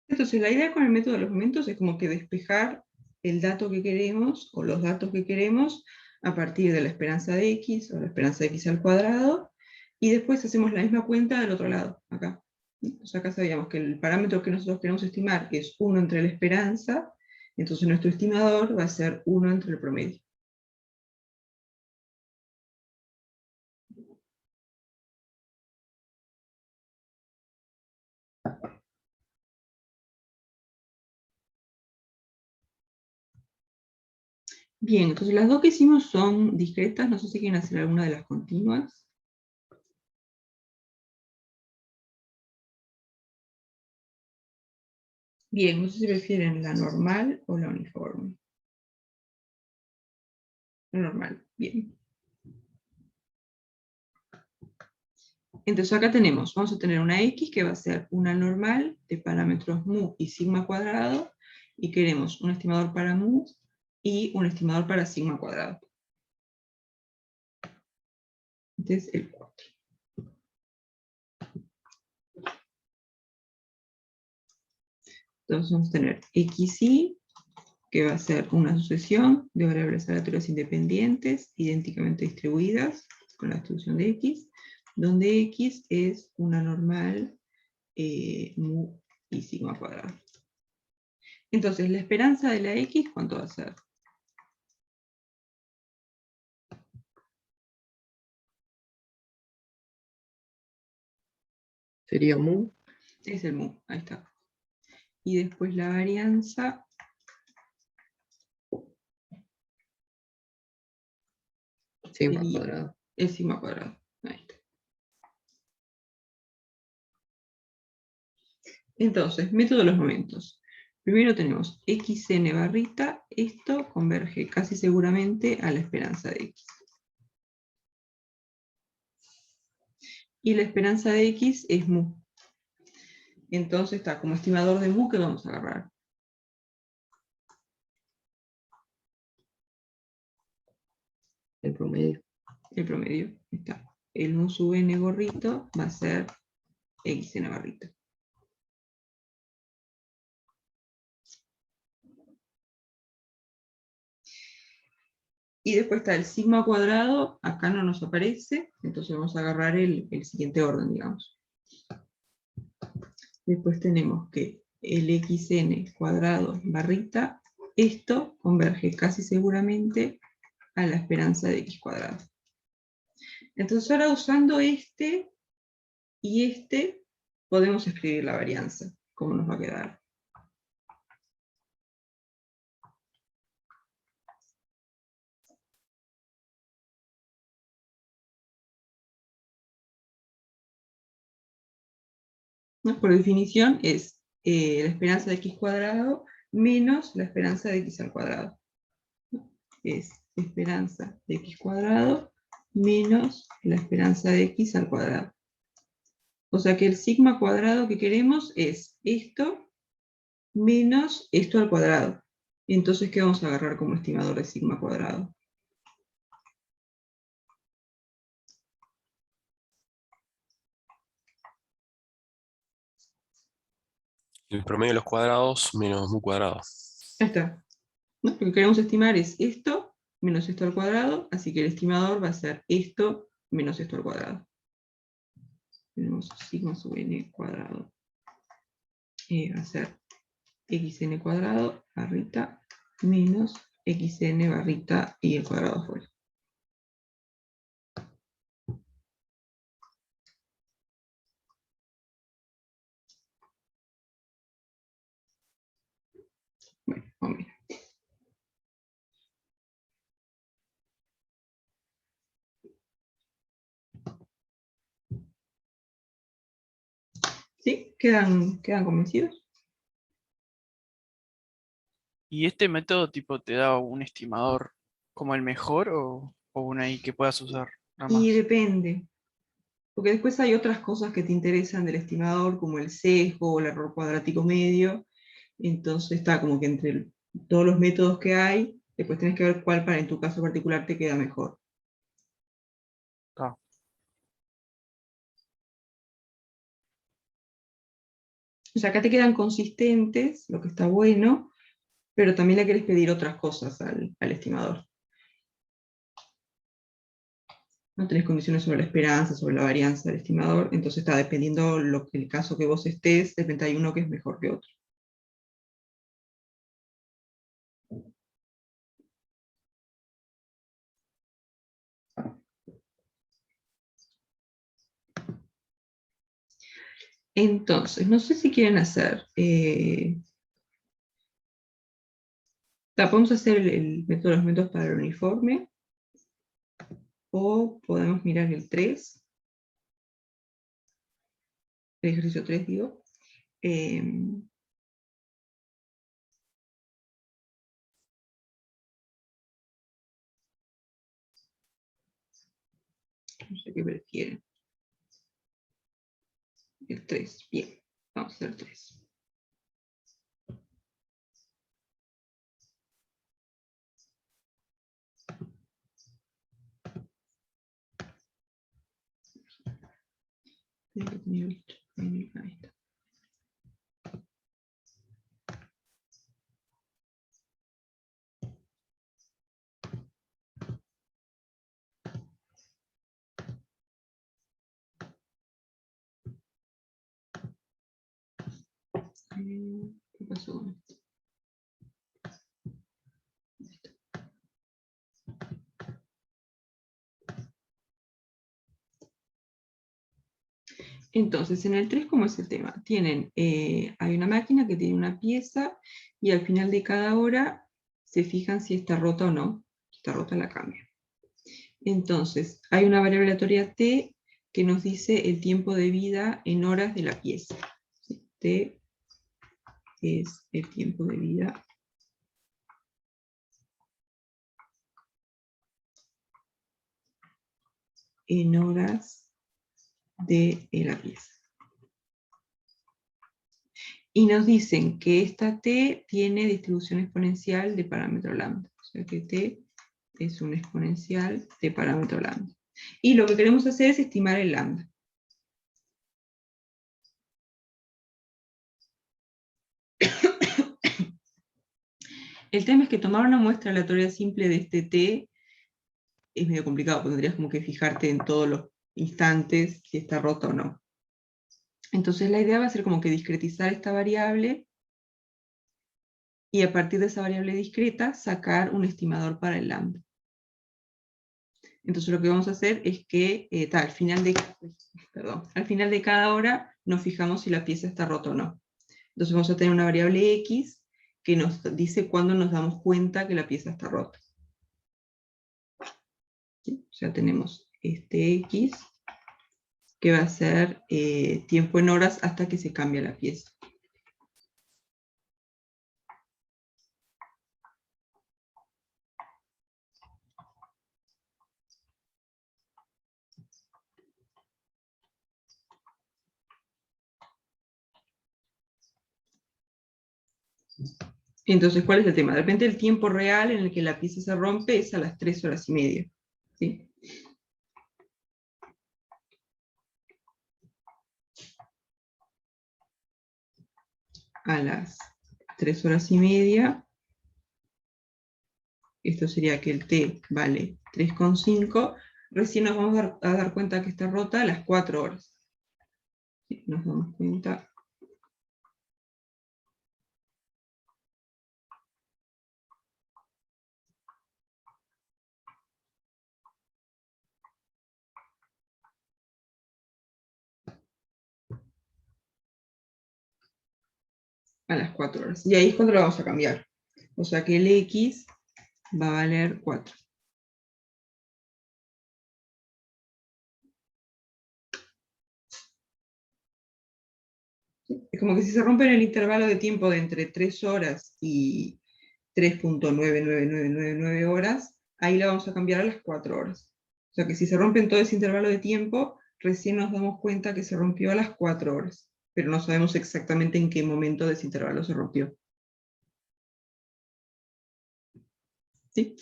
Entonces la idea con el método de los momentos es como que despejar el dato que queremos, o los datos que queremos, a partir de la esperanza de x, o la esperanza de x al cuadrado, y después hacemos la misma cuenta del otro lado, acá. Entonces acá sabíamos que el parámetro que nosotros queremos estimar es 1 entre la esperanza, entonces nuestro estimador va a ser 1 entre el promedio. Bien, entonces las dos que hicimos son discretas, no sé si quieren hacer alguna de las continuas. Bien, no sé si prefieren la normal o la uniforme. La normal, bien. Entonces acá tenemos, vamos a tener una X que va a ser una normal de parámetros mu y sigma cuadrado, y queremos un estimador para mu y un estimador para sigma cuadrado. Este es el 4. Entonces vamos a tener XY, que va a ser una sucesión de variables aleatorias independientes, idénticamente distribuidas, con la distribución de X, donde X es una normal mu y sigma cuadrado. Entonces, la esperanza de la X, ¿cuánto va a ser? Sería mu, Es el mu, ahí está. Y después la varianza sigma sería cuadrado. el sigma cuadrado. Ahí está. Entonces, método de los momentos. Primero tenemos xn barrita, esto converge casi seguramente a la esperanza de x. Y la esperanza de x es mu. Entonces está como estimador de mu que vamos a agarrar. El promedio. El promedio está. El mu sub n gorrito va a ser xn barrita. Y después está el sigma cuadrado, acá no nos aparece, entonces vamos a agarrar el siguiente orden, digamos. Después tenemos que el xn cuadrado barrita, esto converge casi seguramente a la esperanza de x cuadrado. Entonces ahora usando este y este, podemos escribir la varianza, cómo nos va a quedar. ¿No? Por definición es la esperanza de x cuadrado menos la esperanza de x al cuadrado. Es esperanza de x cuadrado menos la esperanza de x al cuadrado. O sea que el sigma cuadrado que queremos es esto menos esto al cuadrado. Entonces, ¿qué vamos a agarrar como estimador de sigma cuadrado? El promedio de los cuadrados menos mu cuadrado. Ahí está. ¿No? Lo que queremos estimar es esto menos esto al cuadrado, así que el estimador va a ser esto menos esto al cuadrado. Tenemos sigma sub n cuadrado. Va a ser xn cuadrado barrita menos xn barrita y el cuadrado afuera. Bueno, vamos a ver. ¿Sí? ¿Quedan convencidos? ¿Y este método tipo te da un estimador como el mejor o una ahí que puedas usar nada Y más? depende. Porque después hay otras cosas que te interesan del estimador, como el sesgo o el error cuadrático medio. Entonces está como que entre todos los métodos que hay, después tenés que ver cuál para en tu caso particular te queda mejor. Ah, O sea, acá te quedan consistentes, lo que está bueno, pero también le querés pedir otras cosas al estimador. No tenés condiciones sobre la esperanza, sobre la varianza del estimador, entonces está dependiendo el caso que vos estés, de repente hay uno que es mejor que otro. Entonces, no sé si quieren hacer... podemos hacer el método de los métodos para el uniforme, o podemos mirar el 3, el ejercicio 3 digo. No sé qué prefieren. El 3, bien, vamos a hacer el 3. Ahí está. ¿Qué pasó con esto? Entonces, en el 3, ¿cómo es el tema? Hay una máquina que tiene una pieza, y al final de cada hora se fijan si está rota o no. Si está rota, la cambian. Entonces, hay una variable aleatoria t que nos dice el tiempo de vida en horas de la pieza. T es el tiempo de vida en horas de la pieza. Y nos dicen que esta t tiene distribución exponencial de parámetro lambda. O sea que t es un exponencial de parámetro lambda. Y lo que queremos hacer es estimar el lambda. El tema es que tomar una muestra aleatoria simple de este t es medio complicado, porque tendrías como que fijarte en todos los instantes si está rota o no. Entonces la idea va a ser como que discretizar esta variable, y a partir de esa variable discreta sacar un estimador para el lambda. Entonces lo que vamos a hacer es que al final de cada hora nos fijamos si la pieza está rota o no. Entonces vamos a tener una variable x que nos dice cuándo nos damos cuenta que la pieza está rota. ¿Sí? O sea, tenemos este x, que va a ser tiempo en horas hasta que se cambia la pieza. Entonces, ¿cuál es el tema? De repente el tiempo real en el que la pieza se rompe es a las 3 horas y media. ¿Sí? A las 3 horas y media, esto sería que el t vale 3,5, recién nos vamos a dar cuenta que está rota a las 4 horas. ¿Sí? Nos damos cuenta. A las 4 horas. Y ahí es cuando lo vamos a cambiar. O sea que el x va a valer 4. Es como que si se rompe en el intervalo de tiempo de entre 3 horas y 3,99999 horas, ahí la vamos a cambiar a las 4 horas. O sea que si se rompe en todo ese intervalo de tiempo, recién nos damos cuenta que se rompió a las 4 horas, pero no sabemos exactamente en qué momento de ese intervalo se rompió. ¿Sí?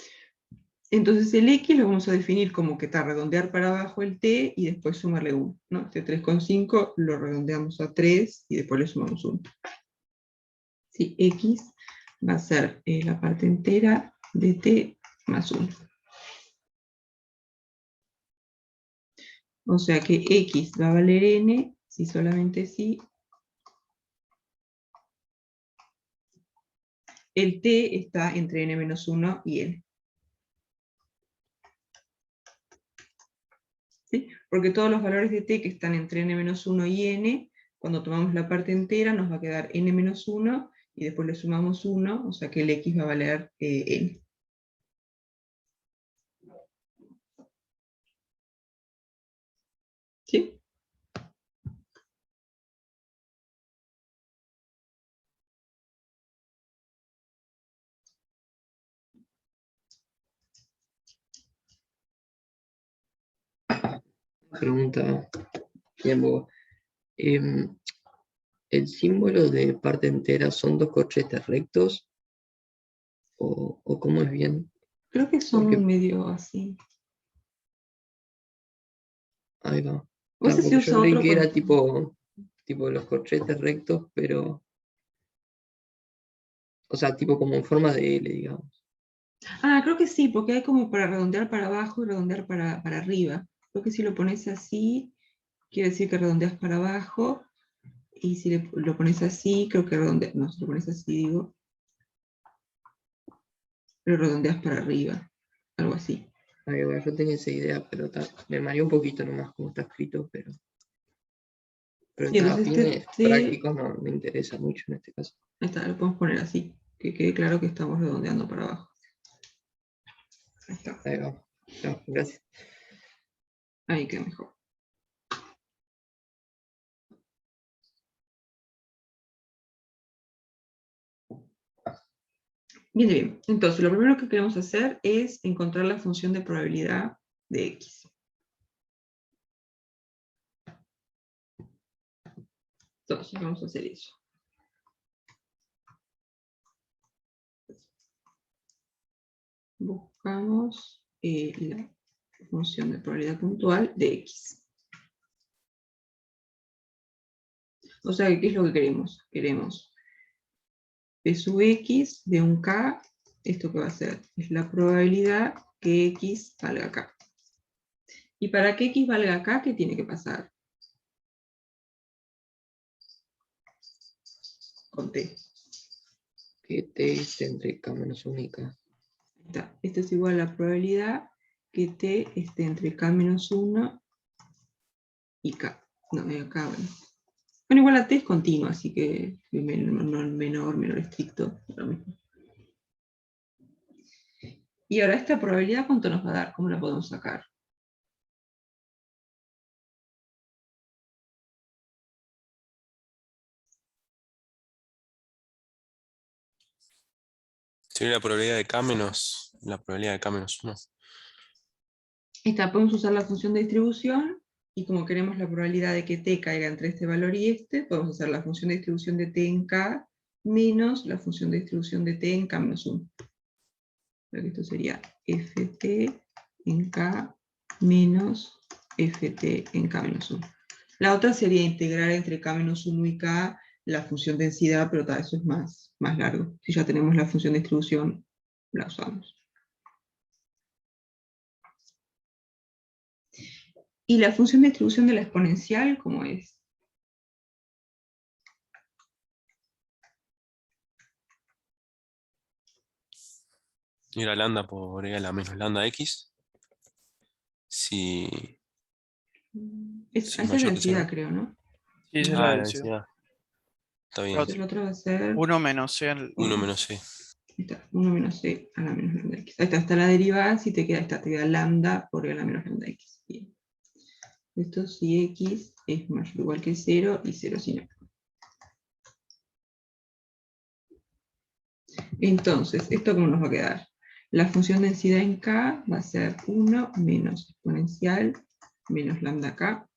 Entonces el x lo vamos a definir como que está redondear para abajo el t y después sumarle 1. ¿No? Este 3,5 lo redondeamos a 3 y después le sumamos 1. ¿Sí? X va a ser la parte entera de t más 1. O sea que x va a valer n, si solamente si el t está entre n-1 y n. ¿Sí? Porque todos los valores de t que están entre n-1 y n, cuando tomamos la parte entera nos va a quedar n-1, y después le sumamos 1, o sea que el x va a valer n. ¿Sí? Pregunta, bien, boba. ¿El símbolo de parte entera son dos corchetes rectos? ¿O cómo es bien? Creo que son Porque, medio así. ahí va. O ese se Porque yo usa creí otro que con... era tipo los corchetes rectos, pero, o sea, tipo como en forma de L, digamos. Ah, creo que sí, porque hay como para redondear para abajo y redondear para arriba. Creo que si lo pones así, quiere decir que redondeas para abajo, y si lo pones así, creo que redondeas, no, si lo pones así, digo, pero redondeas para arriba, algo así. Ahí va, yo tenía esa idea, pero me mareó un poquito nomás como está escrito, pero Sí, a entonces fines T, prácticos no me interesa mucho en este caso. ahí está, lo podemos poner así, que quede claro que estamos redondeando para abajo. Ahí está, Ahí va. No, gracias. ahí queda mejor. Bien, bien. Entonces, lo primero que queremos hacer es encontrar la función de probabilidad de x. Entonces, vamos a hacer eso. Buscamos la función de probabilidad puntual de x. O sea, ¿qué es lo que queremos? Queremos p sub x de un k, ¿esto qué va a ser? Es la probabilidad que x valga k. Y para que x valga k, ¿qué tiene que pasar? Con t. Que T esté entre K menos 1 y K. Está. Esto es igual a la probabilidad que t esté entre k-1 y k. No, acá, bueno. Bueno, igual la t es continua, así que menor estricto, lo mismo. Y ahora, ¿esta probabilidad cuánto nos va a dar? ¿Cómo la podemos sacar? Sería la probabilidad de K menos la probabilidad de K menos 1. Esta, podemos usar la función de distribución, y como queremos la probabilidad de que t caiga entre este valor y este, podemos hacer la función de distribución de t en k menos la función de distribución de t en k menos 1. Esto sería ft en k menos ft en k menos 1. La otra sería integrar entre k menos 1 y k la función densidad, pero eso es más largo. Si ya tenemos la función de distribución, la usamos. ¿Y la función de distribución de la exponencial cómo es? Y la lambda por la menos lambda X. Si Esa es es mayor que densidad, 0. creo, ¿no? Sí, esa es la Ah, la densidad. densidad. Está La bien. Entonces otra. el otro va a ser 1 menos c 1 menos C. 1 menos c a la menos lambda x. Ahí está la derivada, si te queda esta, te queda lambda por a la menos lambda x. Bien. Esto si x es mayor o igual que 0 y 0 si no. Entonces, ¿esto cómo nos va a quedar? La función densidad en k va a ser 1 menos exponencial menos lambda k.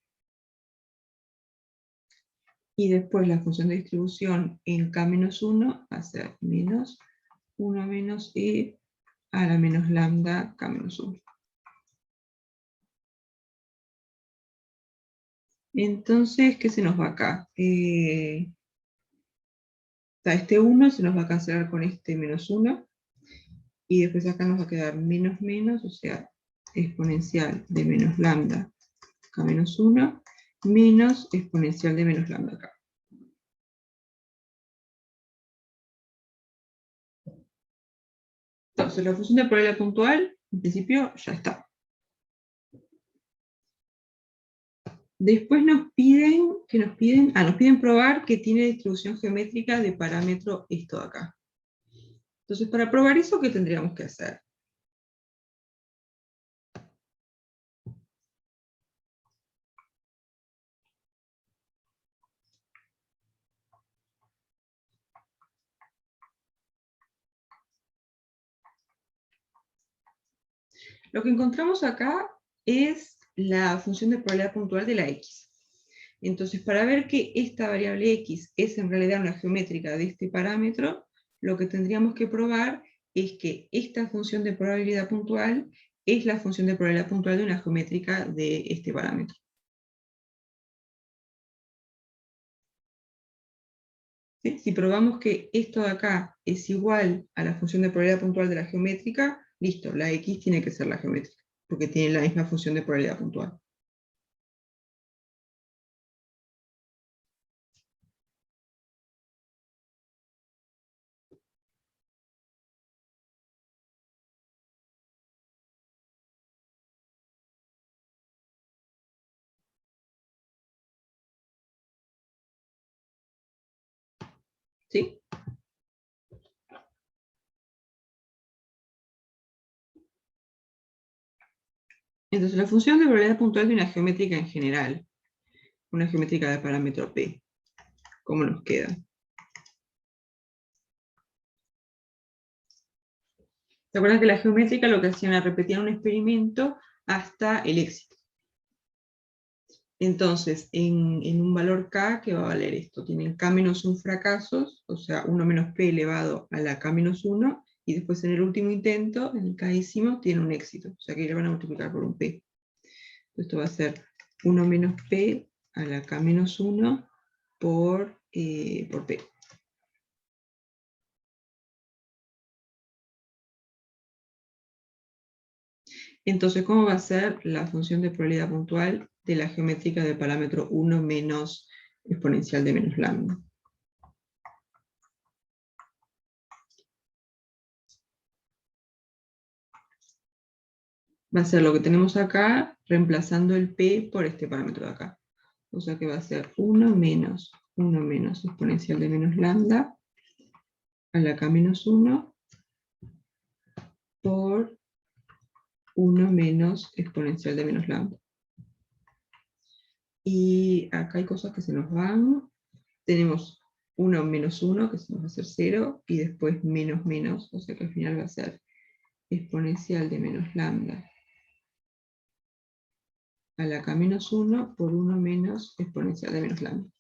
Y después la función de distribución en k menos 1 va a ser menos 1 menos e a la menos lambda k menos 1. Entonces, ¿qué se nos va acá? Este 1 se nos va a cancelar con este menos 1, y después acá nos va a quedar menos menos, o sea, exponencial de menos lambda k menos 1, menos exponencial de menos lambda k. Entonces, la función de probabilidad puntual, en principio, ya está. Después nos piden probar que tiene distribución geométrica de parámetro esto de acá. Entonces, para probar eso, ¿qué tendríamos que hacer? Lo que encontramos acá es la función de probabilidad puntual de la x. Entonces, para ver que esta variable x es en realidad una geométrica de este parámetro, lo que tendríamos que probar es que esta función de probabilidad puntual es la función de probabilidad puntual de una geométrica de este parámetro. ¿Sí? Si probamos que esto de acá es igual a la función de probabilidad puntual de la geométrica, listo, la x tiene que ser la geométrica, porque tiene la misma función de probabilidad puntual. ¿Sí? Entonces, la función de probabilidad puntual de una geométrica en general, una geométrica de parámetro P, ¿cómo nos queda? ¿Se acuerdan que la geométrica lo que hacían era repetir un experimento hasta el éxito? Entonces, en un valor k, ¿qué va a valer esto? Tienen k-1 fracasos, o sea, 1 menos p elevado a la k-1, y después en el último intento, en el k-décimo, tiene un éxito, o sea que le van a multiplicar por un p. Esto va a ser 1 menos p a la k-1 por p. Entonces, ¿cómo va a ser la función de probabilidad puntual de la geométrica del parámetro 1 menos exponencial de menos lambda? Va a ser lo que tenemos acá, reemplazando el p por este parámetro de acá. O sea que va a ser 1 menos exponencial de menos lambda a la k-1 por 1 menos exponencial de menos lambda. Y acá hay cosas que se nos van. Tenemos 1 menos 1, que se nos va a hacer 0, y después menos menos, o sea que al final va a ser exponencial de menos lambda a la k-1 por 1 menos exponencial de menos lambda.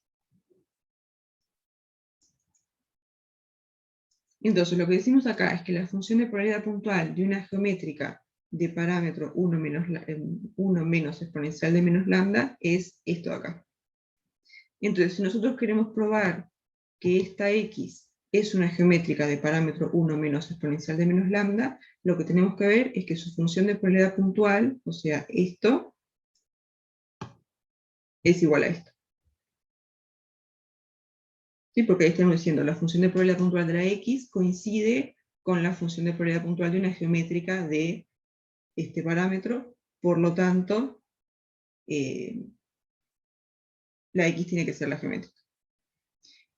Entonces, lo que decimos acá es que la función de probabilidad puntual de una geométrica de parámetro 1 menos exponencial de menos lambda es esto de acá. Entonces, si nosotros queremos probar que esta x es una geométrica de parámetro 1 menos exponencial de menos lambda, lo que tenemos que ver es que su función de probabilidad puntual, o sea, esto, es igual a esto. ¿Sí? Porque ahí estamos diciendo, la función de probabilidad puntual de la x coincide con la función de probabilidad puntual de una geométrica de este parámetro, por lo tanto, la x tiene que ser la geométrica.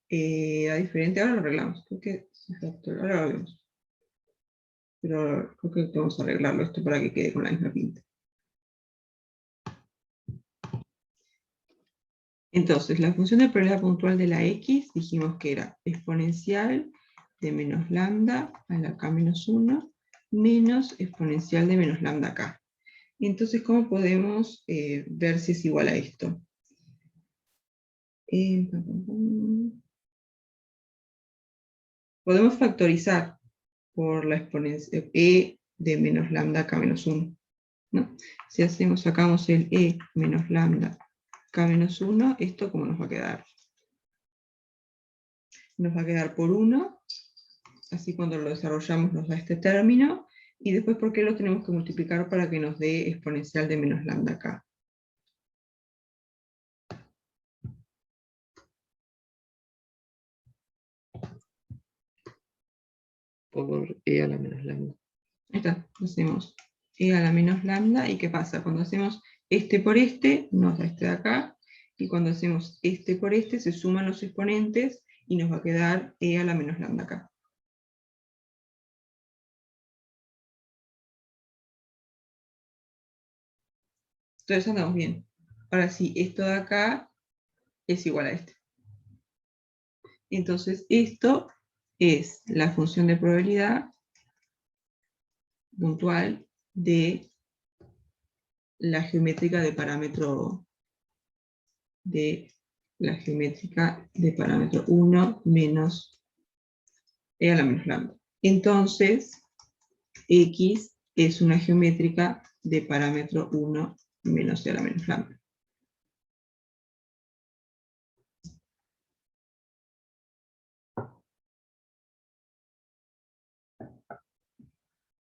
A diferente, ahora lo arreglamos, porque ahora lo vemos. Pero creo que vamos a arreglarlo esto para que quede con la misma pinta. Entonces, la función de probabilidad puntual de la x, dijimos que era exponencial de menos lambda a la k-1 menos exponencial de menos lambda k. Entonces, ¿cómo podemos ver si es igual a esto? Podemos factorizar por la exponencia e de menos lambda k-1. ¿No? Si hacemos, sacamos el e menos lambda k-1, ¿esto cómo nos va a quedar? Nos va a quedar por 1, así cuando lo desarrollamos nos da este término, y después ¿por qué lo tenemos que multiplicar para que nos dé exponencial de menos lambda k? por e a la menos lambda. Ahí está, hacemos e a la menos lambda, ¿y qué pasa? Cuando hacemos este por este, nos da este de acá, y cuando hacemos este por este, se suman los exponentes, y nos va a quedar e a la menos lambda acá. Entonces andamos bien. Ahora sí, esto de acá es igual a este. Entonces esto es la función de probabilidad puntual de la geométrica de parámetro 1 menos e a la menos lambda. Entonces, X es una geométrica de parámetro 1 menos e a la menos lambda.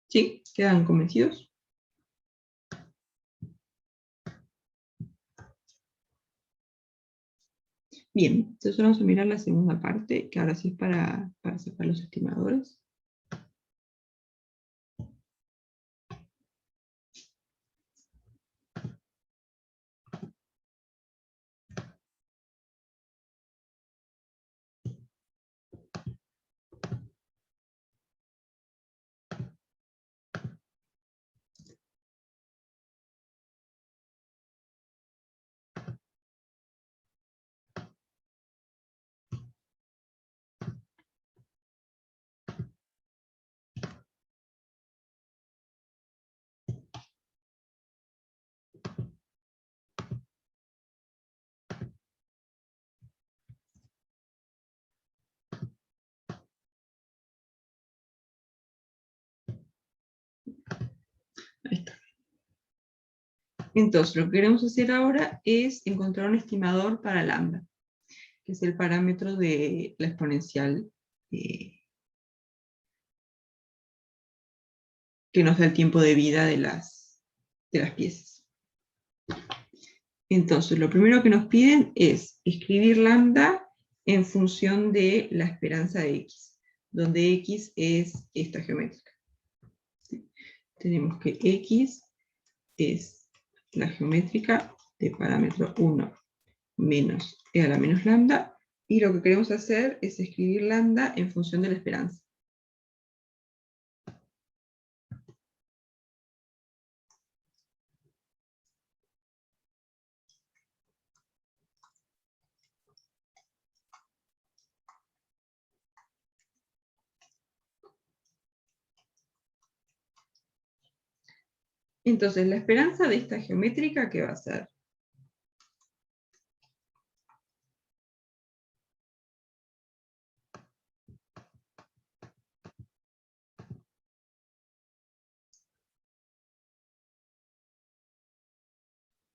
¿Sí? ¿Quedan convencidos? Bien, entonces vamos a mirar la segunda parte, que ahora sí es para sacar los estimadores. Ahí está. Entonces, lo que queremos hacer ahora es encontrar un estimador para lambda, que es el parámetro de la exponencial que nos da el tiempo de vida de las piezas. Entonces, lo primero que nos piden es escribir lambda en función de la esperanza de x, donde x es esta geométrica. ¿Sí? Tenemos que x es la geométrica de parámetro 1 menos e a la menos lambda, y lo que queremos hacer es escribir lambda en función de la esperanza. Entonces, la esperanza de esta geométrica, ¿qué va a ser?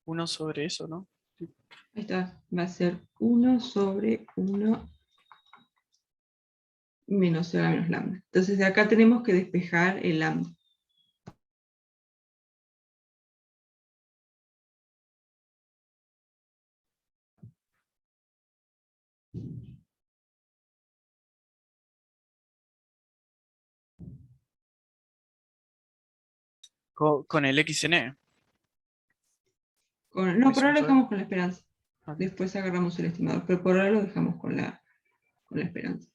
Uno sobre eso, ¿no? Sí. Ahí está, va a ser 1 sobre 1 menos e a la menos lambda. Entonces, de acá tenemos que despejar el lambda. Con el XN. No, por ahora lo dejamos con la esperanza. Ok. Después agarramos el estimador, pero por ahora lo dejamos con la esperanza.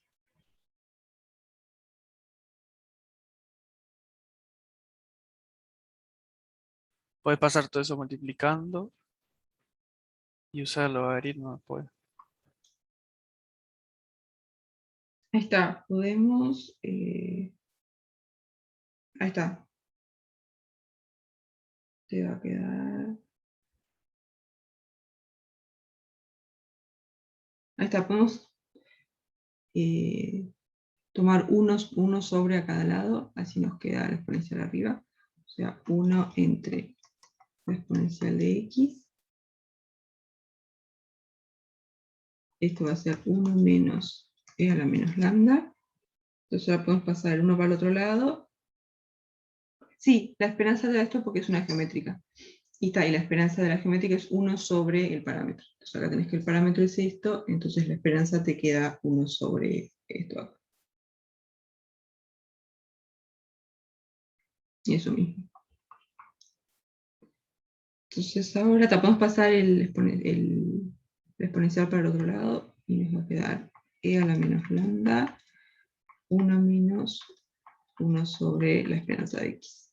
Puedes pasar todo eso multiplicando y usar el logaritmo después. Ahí está, podemos... ahí está. Te va a quedar... Ahí está, podemos tomar uno sobre a cada lado, así nos queda la exponencial arriba. O sea, 1 entre la exponencial de x. Esto va a ser 1 menos e a la menos lambda. Entonces ahora podemos pasar el 1 para el otro lado. Sí, la esperanza de esto porque es una geométrica. Y la esperanza de la geométrica es 1 sobre el parámetro. Entonces acá tenés que el parámetro es esto, entonces la esperanza te queda 1 sobre esto acá. Y eso mismo. Entonces ahora podemos pasar el exponencial para el otro lado y nos va a quedar e a la menos lambda 1 menos 1 sobre la esperanza de x.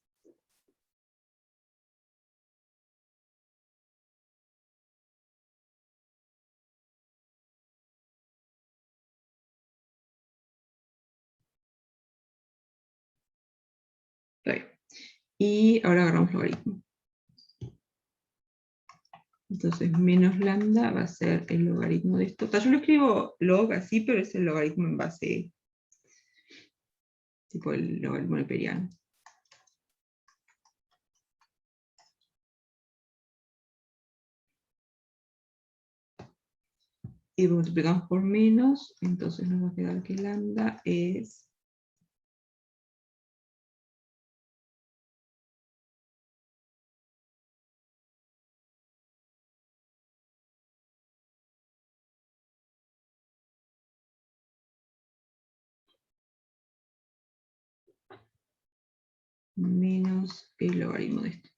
Está bien. Y ahora agarramos logaritmo. Entonces menos lambda va a ser el logaritmo de esto. O sea, yo lo escribo log así, pero es el logaritmo en base, tipo el logaritmo neperiano. Y multiplicamos por menos, entonces nos va a quedar que lambda es menos el logaritmo de esto.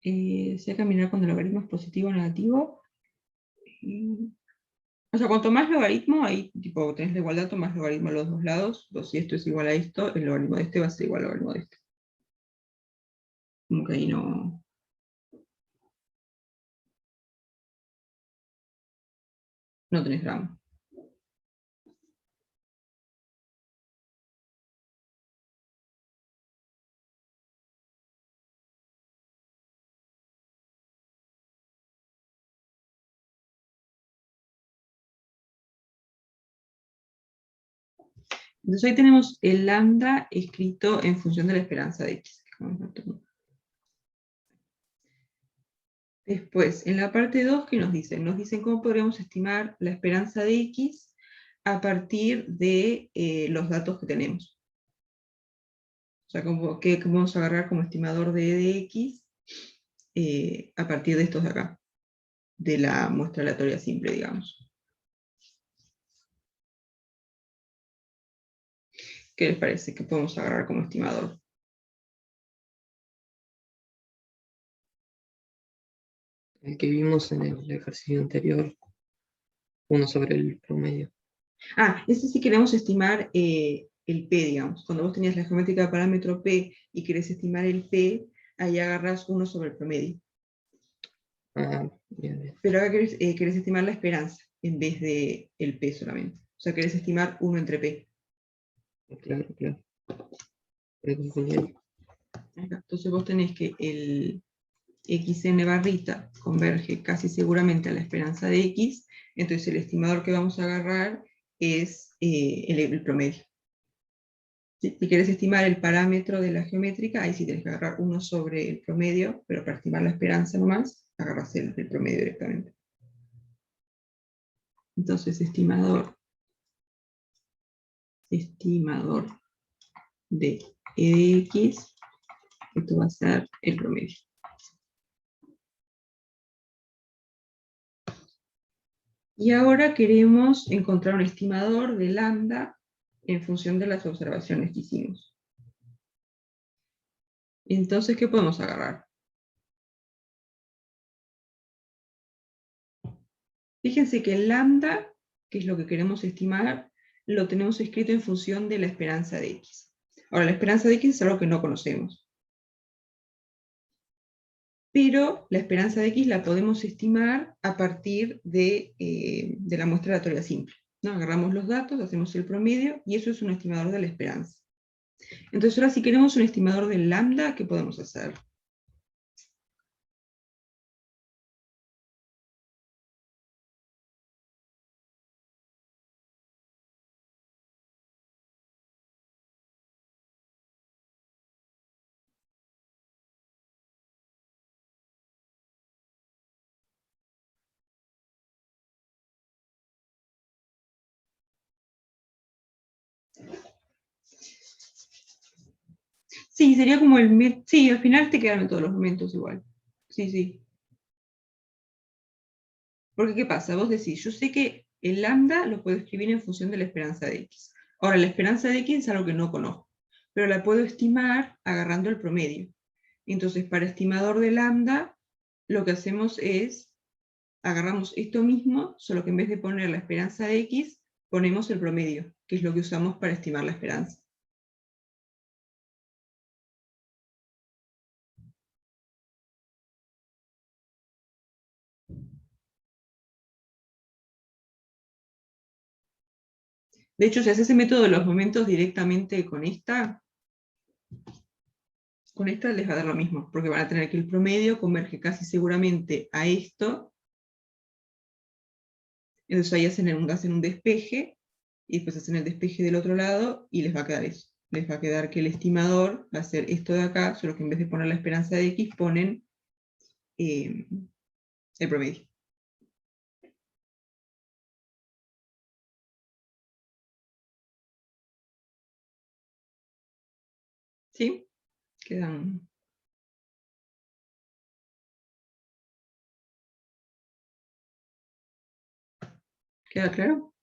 Se va a caminar cuando el logaritmo es positivo o negativo. O sea, cuanto más logaritmo, ahí tipo tenés la igualdad, tomás logaritmo a los dos lados. O si esto es igual a esto, el logaritmo de este va a ser igual al logaritmo de este. Como que ahí no tenés drama. Entonces ahí tenemos el lambda escrito en función de la esperanza de x. Después, en la parte 2, ¿qué nos dicen? Nos dicen cómo podríamos estimar la esperanza de x a partir de los datos que tenemos. O sea, qué vamos a agarrar como estimador de e de x a partir de estos de acá, de la muestra aleatoria simple, digamos. ¿Qué les parece que podemos agarrar como estimador? El que vimos en el ejercicio anterior, 1 sobre el promedio. Ah, ese sí queremos estimar el P, digamos. Cuando vos tenías la geométrica de parámetro P y querés estimar el P, ahí agarras 1 sobre el promedio. Ah, bien, bien. Pero acá querés estimar la esperanza en vez de el P solamente. O sea, querés estimar 1 entre P. Claro, claro. Me confundí. Entonces vos tenés que el xn barrita converge casi seguramente a la esperanza de x, entonces el estimador que vamos a agarrar es el promedio. Si quieres estimar el parámetro de la geométrica, ahí sí tenés que agarrar 1 sobre el promedio, pero para estimar la esperanza nomás, agarras el promedio directamente. Entonces, estimador de e de x, esto va a ser el promedio. Y ahora queremos encontrar un estimador de lambda en función de las observaciones que hicimos. Entonces, ¿qué podemos agarrar? Fíjense que el lambda, que es lo que queremos estimar, lo tenemos escrito en función de la esperanza de x. Ahora, la esperanza de x es algo que no conocemos. Pero la esperanza de x la podemos estimar a partir de la muestra aleatoria simple, ¿no? Agarramos los datos, hacemos el promedio, y eso es un estimador de la esperanza. Entonces ahora si queremos un estimador del lambda, ¿qué podemos hacer? Sí, sería como sí, al final te quedan todos los momentos igual. Sí, sí. Porque, ¿qué pasa? Vos decís, yo sé que el lambda lo puedo escribir en función de la esperanza de x. Ahora, la esperanza de x es algo que no conozco, pero la puedo estimar agarrando el promedio. Entonces, para estimador de lambda, lo que hacemos es, agarramos esto mismo, solo que en vez de poner la esperanza de x, ponemos el promedio, que es lo que usamos para estimar la esperanza. De hecho, si haces ese método de los momentos directamente con esta les va a dar lo mismo, porque van a tener que el promedio converge casi seguramente a esto. Entonces ahí hacen un despeje, y después hacen el despeje del otro lado, y les va a quedar eso. Les va a quedar que el estimador va a ser esto de acá, solo que en vez de poner la esperanza de x, ponen el promedio. ¿Sí? Quedan... ¿Queda claro?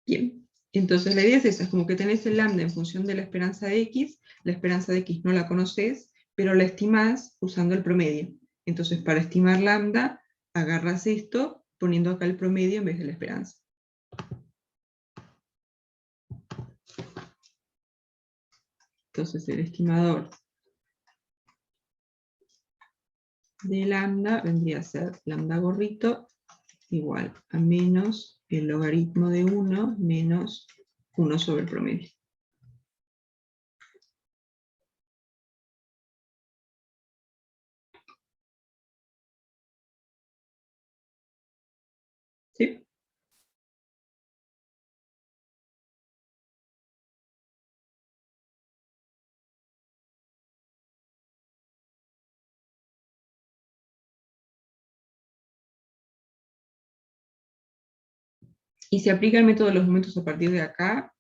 Bien. Entonces la idea es esa, es como que tenés el lambda en función de la esperanza de x no la conoces, pero la estimás usando el promedio. Entonces para estimar lambda, agarras esto poniendo acá el promedio en vez de la esperanza. Entonces el estimador de lambda vendría a ser lambda gorrito igual a menos el logaritmo de 1 menos 1 sobre el promedio. ¿Sí? Y si aplica el método de los momentos a partir de acá,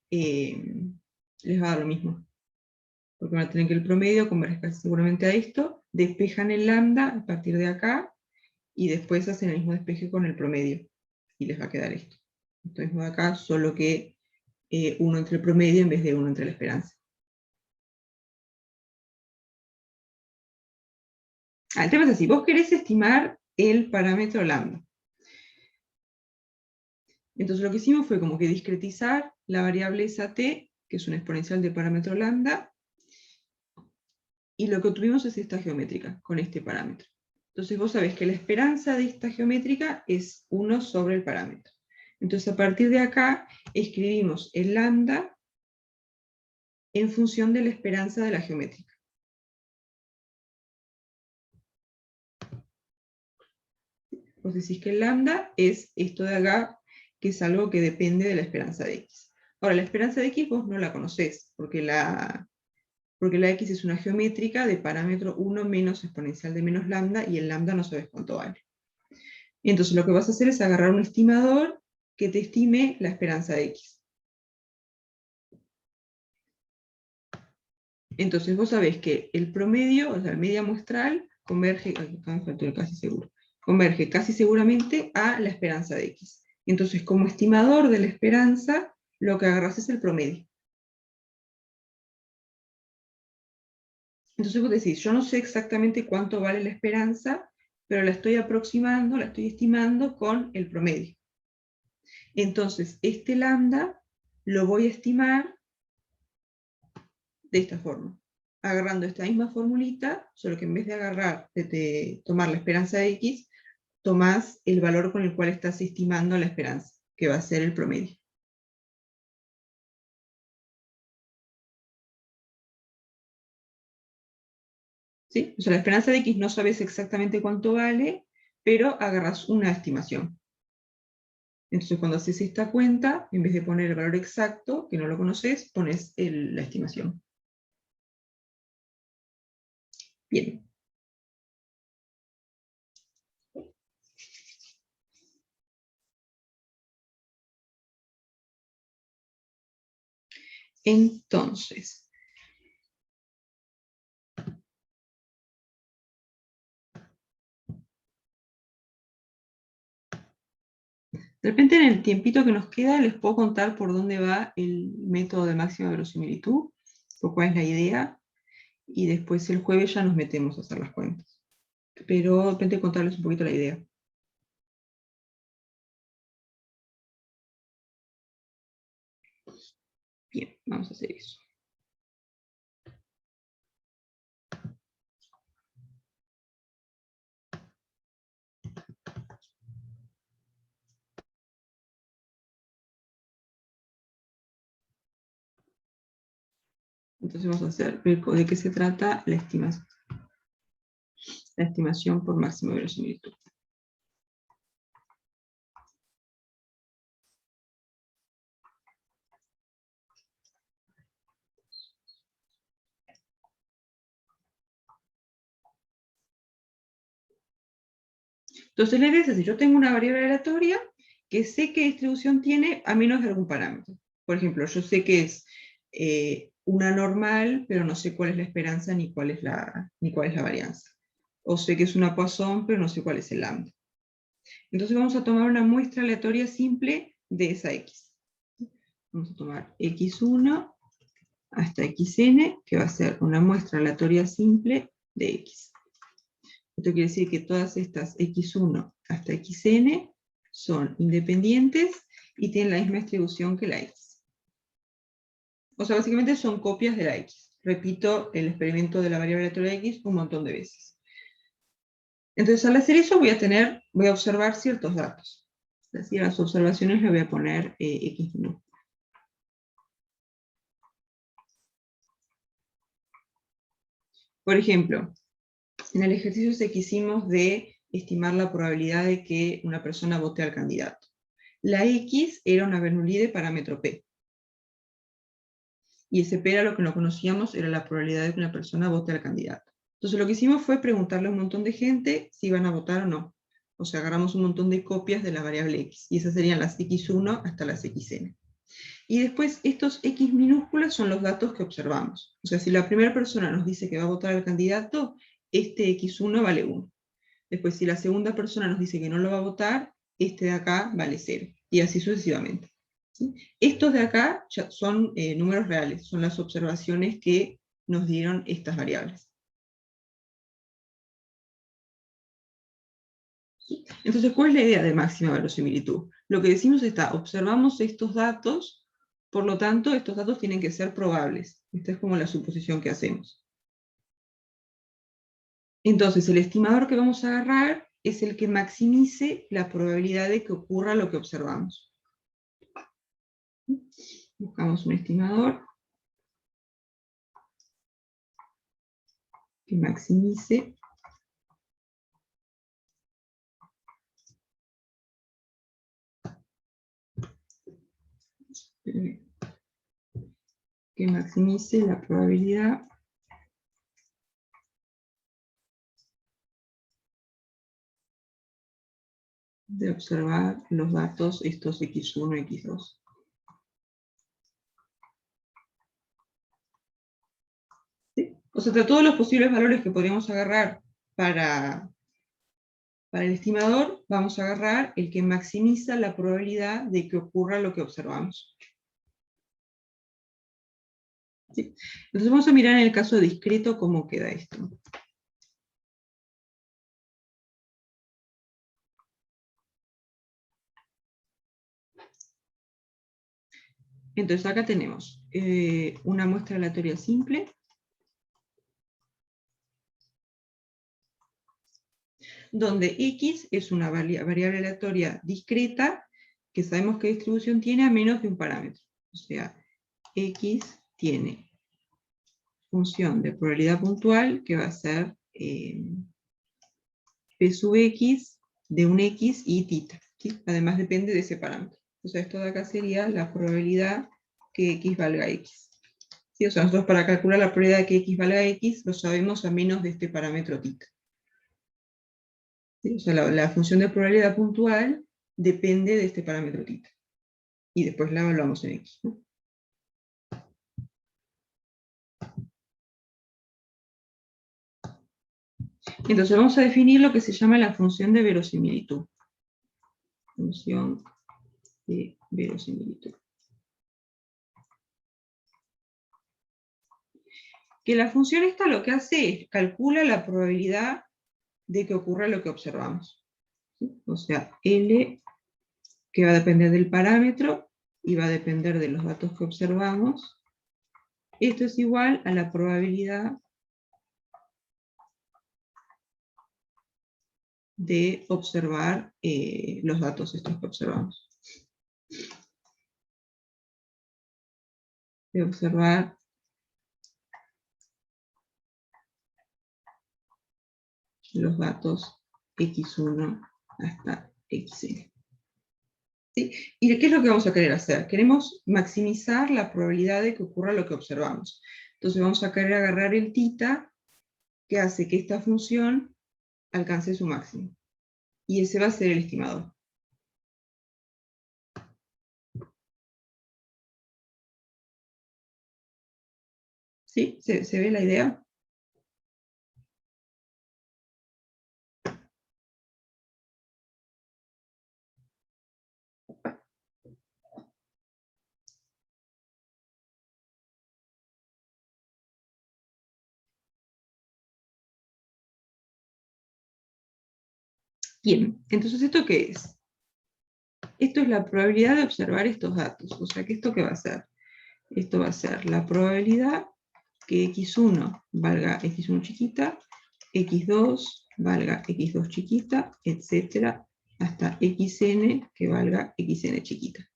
les va a dar lo mismo. Porque van a tener que el promedio converge casi seguramente a esto, despejan el lambda a partir de acá, y después hacen el mismo despeje con el promedio, y les va a quedar esto. Esto mismo de acá, solo que 1 entre el promedio en vez de 1 entre la esperanza. El tema es así, vos querés estimar el parámetro lambda. Entonces lo que hicimos fue como que discretizar la variable esa t, que es una exponencial del parámetro lambda, y lo que obtuvimos es esta geométrica, con este parámetro. Entonces vos sabés que la esperanza de esta geométrica es 1 sobre el parámetro. Entonces a partir de acá escribimos el lambda en función de la esperanza de la geométrica. Vos decís que el lambda es esto de acá, que es algo que depende de la esperanza de x. Ahora, la esperanza de x vos no la conocés, porque la x es una geométrica de parámetro 1 menos exponencial de menos lambda, y el lambda no sabes cuánto vale. Y entonces lo que vas a hacer es agarrar un estimador que te estime la esperanza de x. Entonces vos sabés que el promedio, o sea, la media muestral, converge, casi seguro, converge casi seguramente a la esperanza de x. Entonces, como estimador de la esperanza, lo que agarras es el promedio. Entonces vos decís, yo no sé exactamente cuánto vale la esperanza, pero la estoy aproximando, la estoy estimando con el promedio. Entonces, este lambda lo voy a estimar de esta forma, agarrando esta misma formulita, solo que en vez de tomar la esperanza de x, tomás el valor con el cual estás estimando la esperanza, que va a ser el promedio. ¿Sí? O sea, la esperanza de x no sabes exactamente cuánto vale, pero agarras una estimación. Entonces cuando haces esta cuenta, en vez de poner el valor exacto, que no lo conoces, pones la estimación. Bien. Entonces, de repente en el tiempito que nos queda les puedo contar por dónde va el método de máxima verosimilitud, por cuál es la idea, y después el jueves ya nos metemos a hacer las cuentas. Pero de repente contarles un poquito la idea. Bien, vamos a hacer eso. Entonces vamos a hacer de qué se trata la estimación por máxima verosimilitud. Entonces la idea es así, yo tengo una variable aleatoria que sé qué distribución tiene a menos de algún parámetro. Por ejemplo, yo sé que es una normal, pero no sé cuál es la esperanza ni cuál es la varianza. O sé que es una Poisson, pero no sé cuál es el lambda. Entonces vamos a tomar una muestra aleatoria simple de esa x. Vamos a tomar x1 hasta xn, que va a ser una muestra aleatoria simple de x. Esto quiere decir que todas estas x1 hasta xn son independientes y tienen la misma distribución que la x. O sea, básicamente son copias de la x. Repito el experimento de la variable aleatoria de x un montón de veces. Entonces, al hacer eso voy a observar ciertos datos. Es decir, a las observaciones le voy a poner x minúscula. Por ejemplo, en el ejercicio ese que hicimos de estimar la probabilidad de que una persona vote al candidato. La X era una Bernoulli de parámetro P. Y ese P era lo que no conocíamos, era la probabilidad de que una persona vote al candidato. Entonces lo que hicimos fue preguntarle a un montón de gente si iban a votar o no. O sea, agarramos un montón de copias de la variable X. Y esas serían las X1 hasta las XN. Y después estos X minúsculas son los datos que observamos. O sea, si la primera persona nos dice que va a votar al candidato, este X1 vale 1. Después, si la segunda persona nos dice que no lo va a votar, este de acá vale 0. Y así sucesivamente. ¿Sí? Estos de acá ya son números reales, son las observaciones que nos dieron estas variables. ¿Sí? Entonces, ¿cuál es la idea de máxima verosimilitud? Lo que decimos está, observamos estos datos, por lo tanto, estos datos tienen que ser probables. Esta es como la suposición que hacemos. Entonces, el estimador que vamos a agarrar es el que maximice la probabilidad de que ocurra lo que observamos. Buscamos un estimador que maximice la probabilidad de observar los datos estos x1 y x2. ¿Sí? O sea, de todos los posibles valores que podríamos agarrar para el estimador, vamos a agarrar el que maximiza la probabilidad de que ocurra lo que observamos. ¿Sí? Entonces vamos a mirar en el caso discreto cómo queda esto. Entonces acá tenemos una muestra aleatoria simple, donde X es una variable aleatoria discreta, que sabemos qué distribución tiene a menos de un parámetro. O sea, X tiene función de probabilidad puntual, que va a ser P sub X de un X y tita. ¿Sí? Además depende de ese parámetro. O sea, esto de acá sería la probabilidad que X valga X. ¿Sí? O sea, nosotros para calcular la probabilidad de que X valga X, lo sabemos a menos de este parámetro tita. ¿Sí? O sea, la función de probabilidad puntual depende de este parámetro tita. Y después la evaluamos en X, ¿no? Entonces vamos a definir lo que se llama la función de verosimilitud. Función de verosimilitud. Que la función esta lo que hace es calcula la probabilidad de que ocurra lo que observamos. ¿Sí? O sea, L, que va a depender del parámetro y va a depender de los datos que observamos. Esto es igual a la probabilidad de observar los datos estos que observamos. De observar los datos x1 hasta xn. ¿Sí? ¿Y qué es lo que vamos a querer hacer? Queremos maximizar la probabilidad de que ocurra lo que observamos. Entonces vamos a querer agarrar el θ que hace que esta función alcance su máximo. Y ese va a ser el estimador. ¿Sí? ¿Se ve la idea? Bien, entonces ¿esto qué es? Esto es la probabilidad de observar estos datos. O sea, que ¿esto qué va a ser? Esto va a ser la probabilidad que x1 valga x1 chiquita, x2 valga x2 chiquita, etcétera, hasta xn que valga xn chiquita.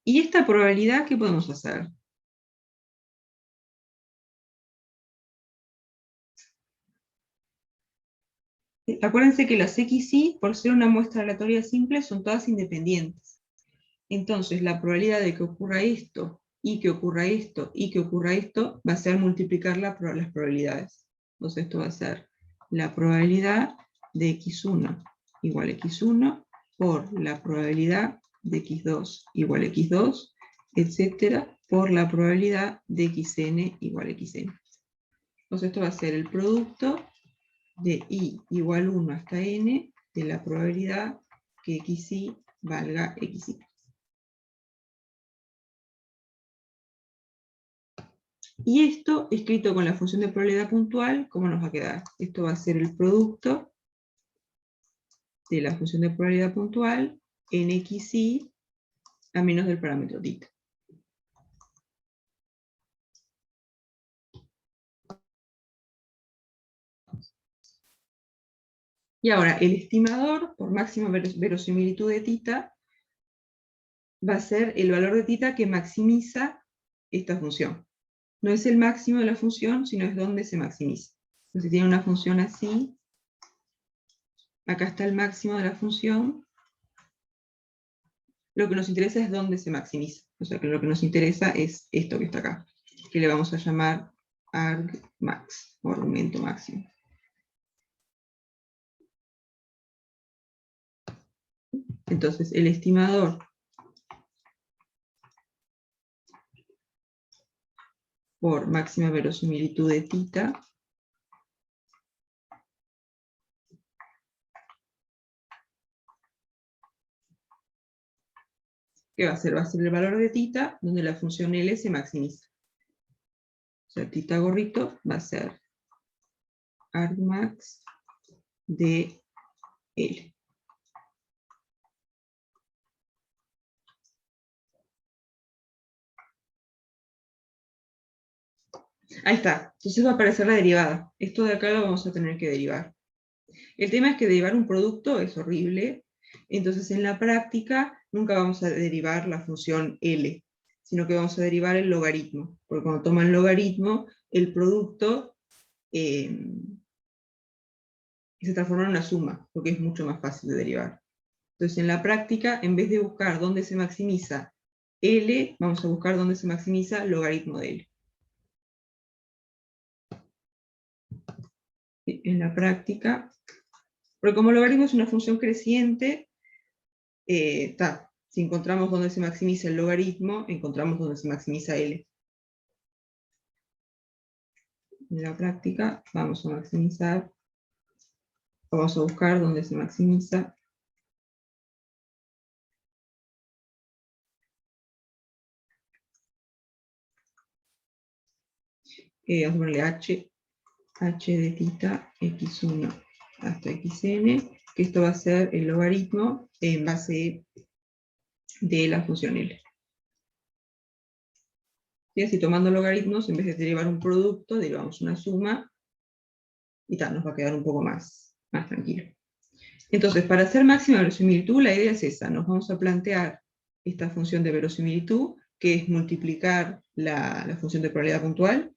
¿Y esta probabilidad qué podemos hacer? Acuérdense que las xy, por ser una muestra aleatoria simple, son todas independientes. Entonces, la probabilidad de que ocurra esto, y que ocurra esto, y que ocurra esto, va a ser multiplicar las probabilidades. Entonces, esto va a ser la probabilidad de x1 igual a x1 por la probabilidad de x2 igual a x2, etcétera, por la probabilidad de xn igual a xn. Entonces, esto va a ser el producto de i igual 1 hasta n de la probabilidad que xy valga xy. Y esto, escrito con la función de probabilidad puntual, ¿cómo nos va a quedar? Esto va a ser el producto de la función de probabilidad puntual en xy a menos del parámetro θ. Y ahora, el estimador por máxima verosimilitud de θ va a ser el valor de θ que maximiza esta función. No es el máximo de la función, sino es donde se maximiza. Entonces, si tiene una función así, acá está el máximo de la función. Lo que nos interesa es dónde se maximiza. O sea, que lo que nos interesa es esto que está acá, que le vamos a llamar argmax, o argumento máximo. Entonces, el estimador por máxima verosimilitud de θ ¿qué va a ser? Va a ser el valor de θ donde la función L se maximiza. O sea, θ gorrito va a ser argmax de L. Ahí está. Entonces va a aparecer la derivada. Esto de acá lo vamos a tener que derivar. El tema es que derivar un producto es horrible. Entonces en la práctica nunca vamos a derivar la función L, sino que vamos a derivar el logaritmo. Porque cuando toman logaritmo, el producto se transforma en una suma, porque es mucho más fácil de derivar. Entonces en la práctica, en vez de buscar dónde se maximiza L, vamos a buscar dónde se maximiza logaritmo de L. En la práctica, porque como logaritmo es una función creciente, si encontramos dónde se maximiza el logaritmo, encontramos dónde se maximiza L. en la práctica, vamos a maximizar, vamos a buscar dónde se maximiza. Vamos a ponerle h de tita x1 hasta xn, que esto va a ser el logaritmo en base de la función L. Y así tomando logaritmos, en vez de derivar un producto, derivamos una suma, y tal, nos va a quedar un poco más tranquilo. Entonces, para hacer máxima verosimilitud, la idea es esa, nos vamos a plantear esta función de verosimilitud, que es multiplicar la función de probabilidad puntual,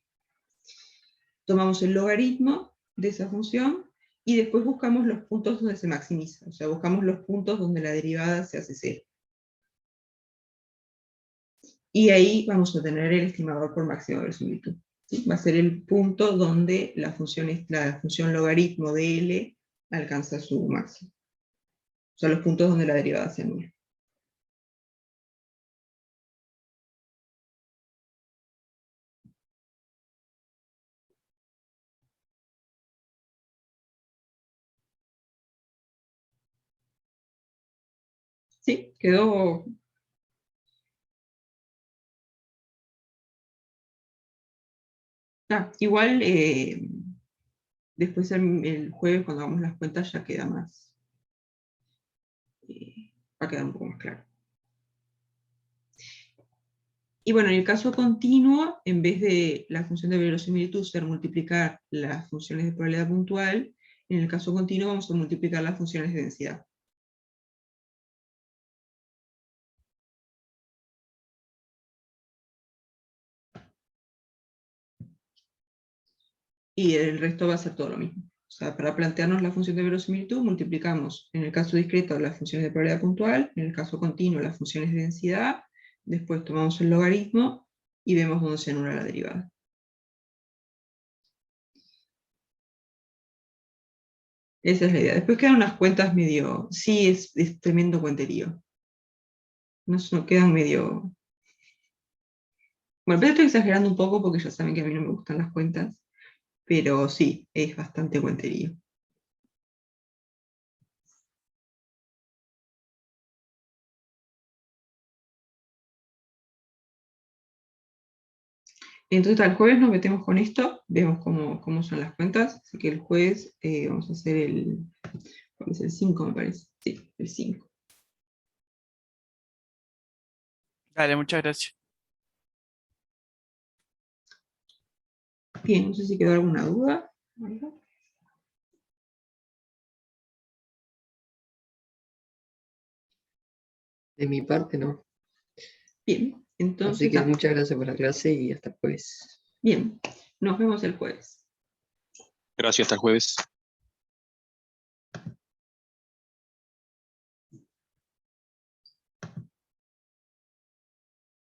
tomamos el logaritmo de esa función, y después buscamos los puntos donde se maximiza, o sea, buscamos los puntos donde la derivada se hace cero. Y ahí vamos a tener el estimador por máxima verosimilitud. ¿Sí? Va a ser el punto donde la función logaritmo de L alcanza su máximo. O sea, los puntos donde la derivada se anula. Sí, quedó... igual después el jueves cuando hagamos las cuentas ya queda más... va a quedar un poco más claro. Y bueno, en el caso continuo, en vez de la función de verosimilitud ser multiplicar las funciones de probabilidad puntual, en el caso continuo vamos a multiplicar las funciones de densidad. Y el resto va a ser todo lo mismo. O sea, para plantearnos la función de verosimilitud, multiplicamos, en el caso discreto, las funciones de probabilidad puntual, en el caso continuo, las funciones de densidad, después tomamos el logaritmo, y vemos dónde se anula la derivada. Esa es la idea. Después quedan unas cuentas medio... Sí, es tremendo cuenterío. No quedan medio... Bueno, pero estoy exagerando un poco porque ya saben que a mí no me gustan las cuentas, pero sí, es bastante cuenterío. Entonces, el jueves nos metemos con esto, vemos cómo son las cuentas, así que el jueves vamos a hacer ¿cuál es el 5 me parece? Sí, el 5. Dale, muchas gracias. Bien, no sé si quedó alguna duda. ¿Algo? De mi parte no. Bien, Así entonces, que muchas gracias por la clase y hasta pues. bien, nos vemos el jueves. Gracias, hasta el jueves.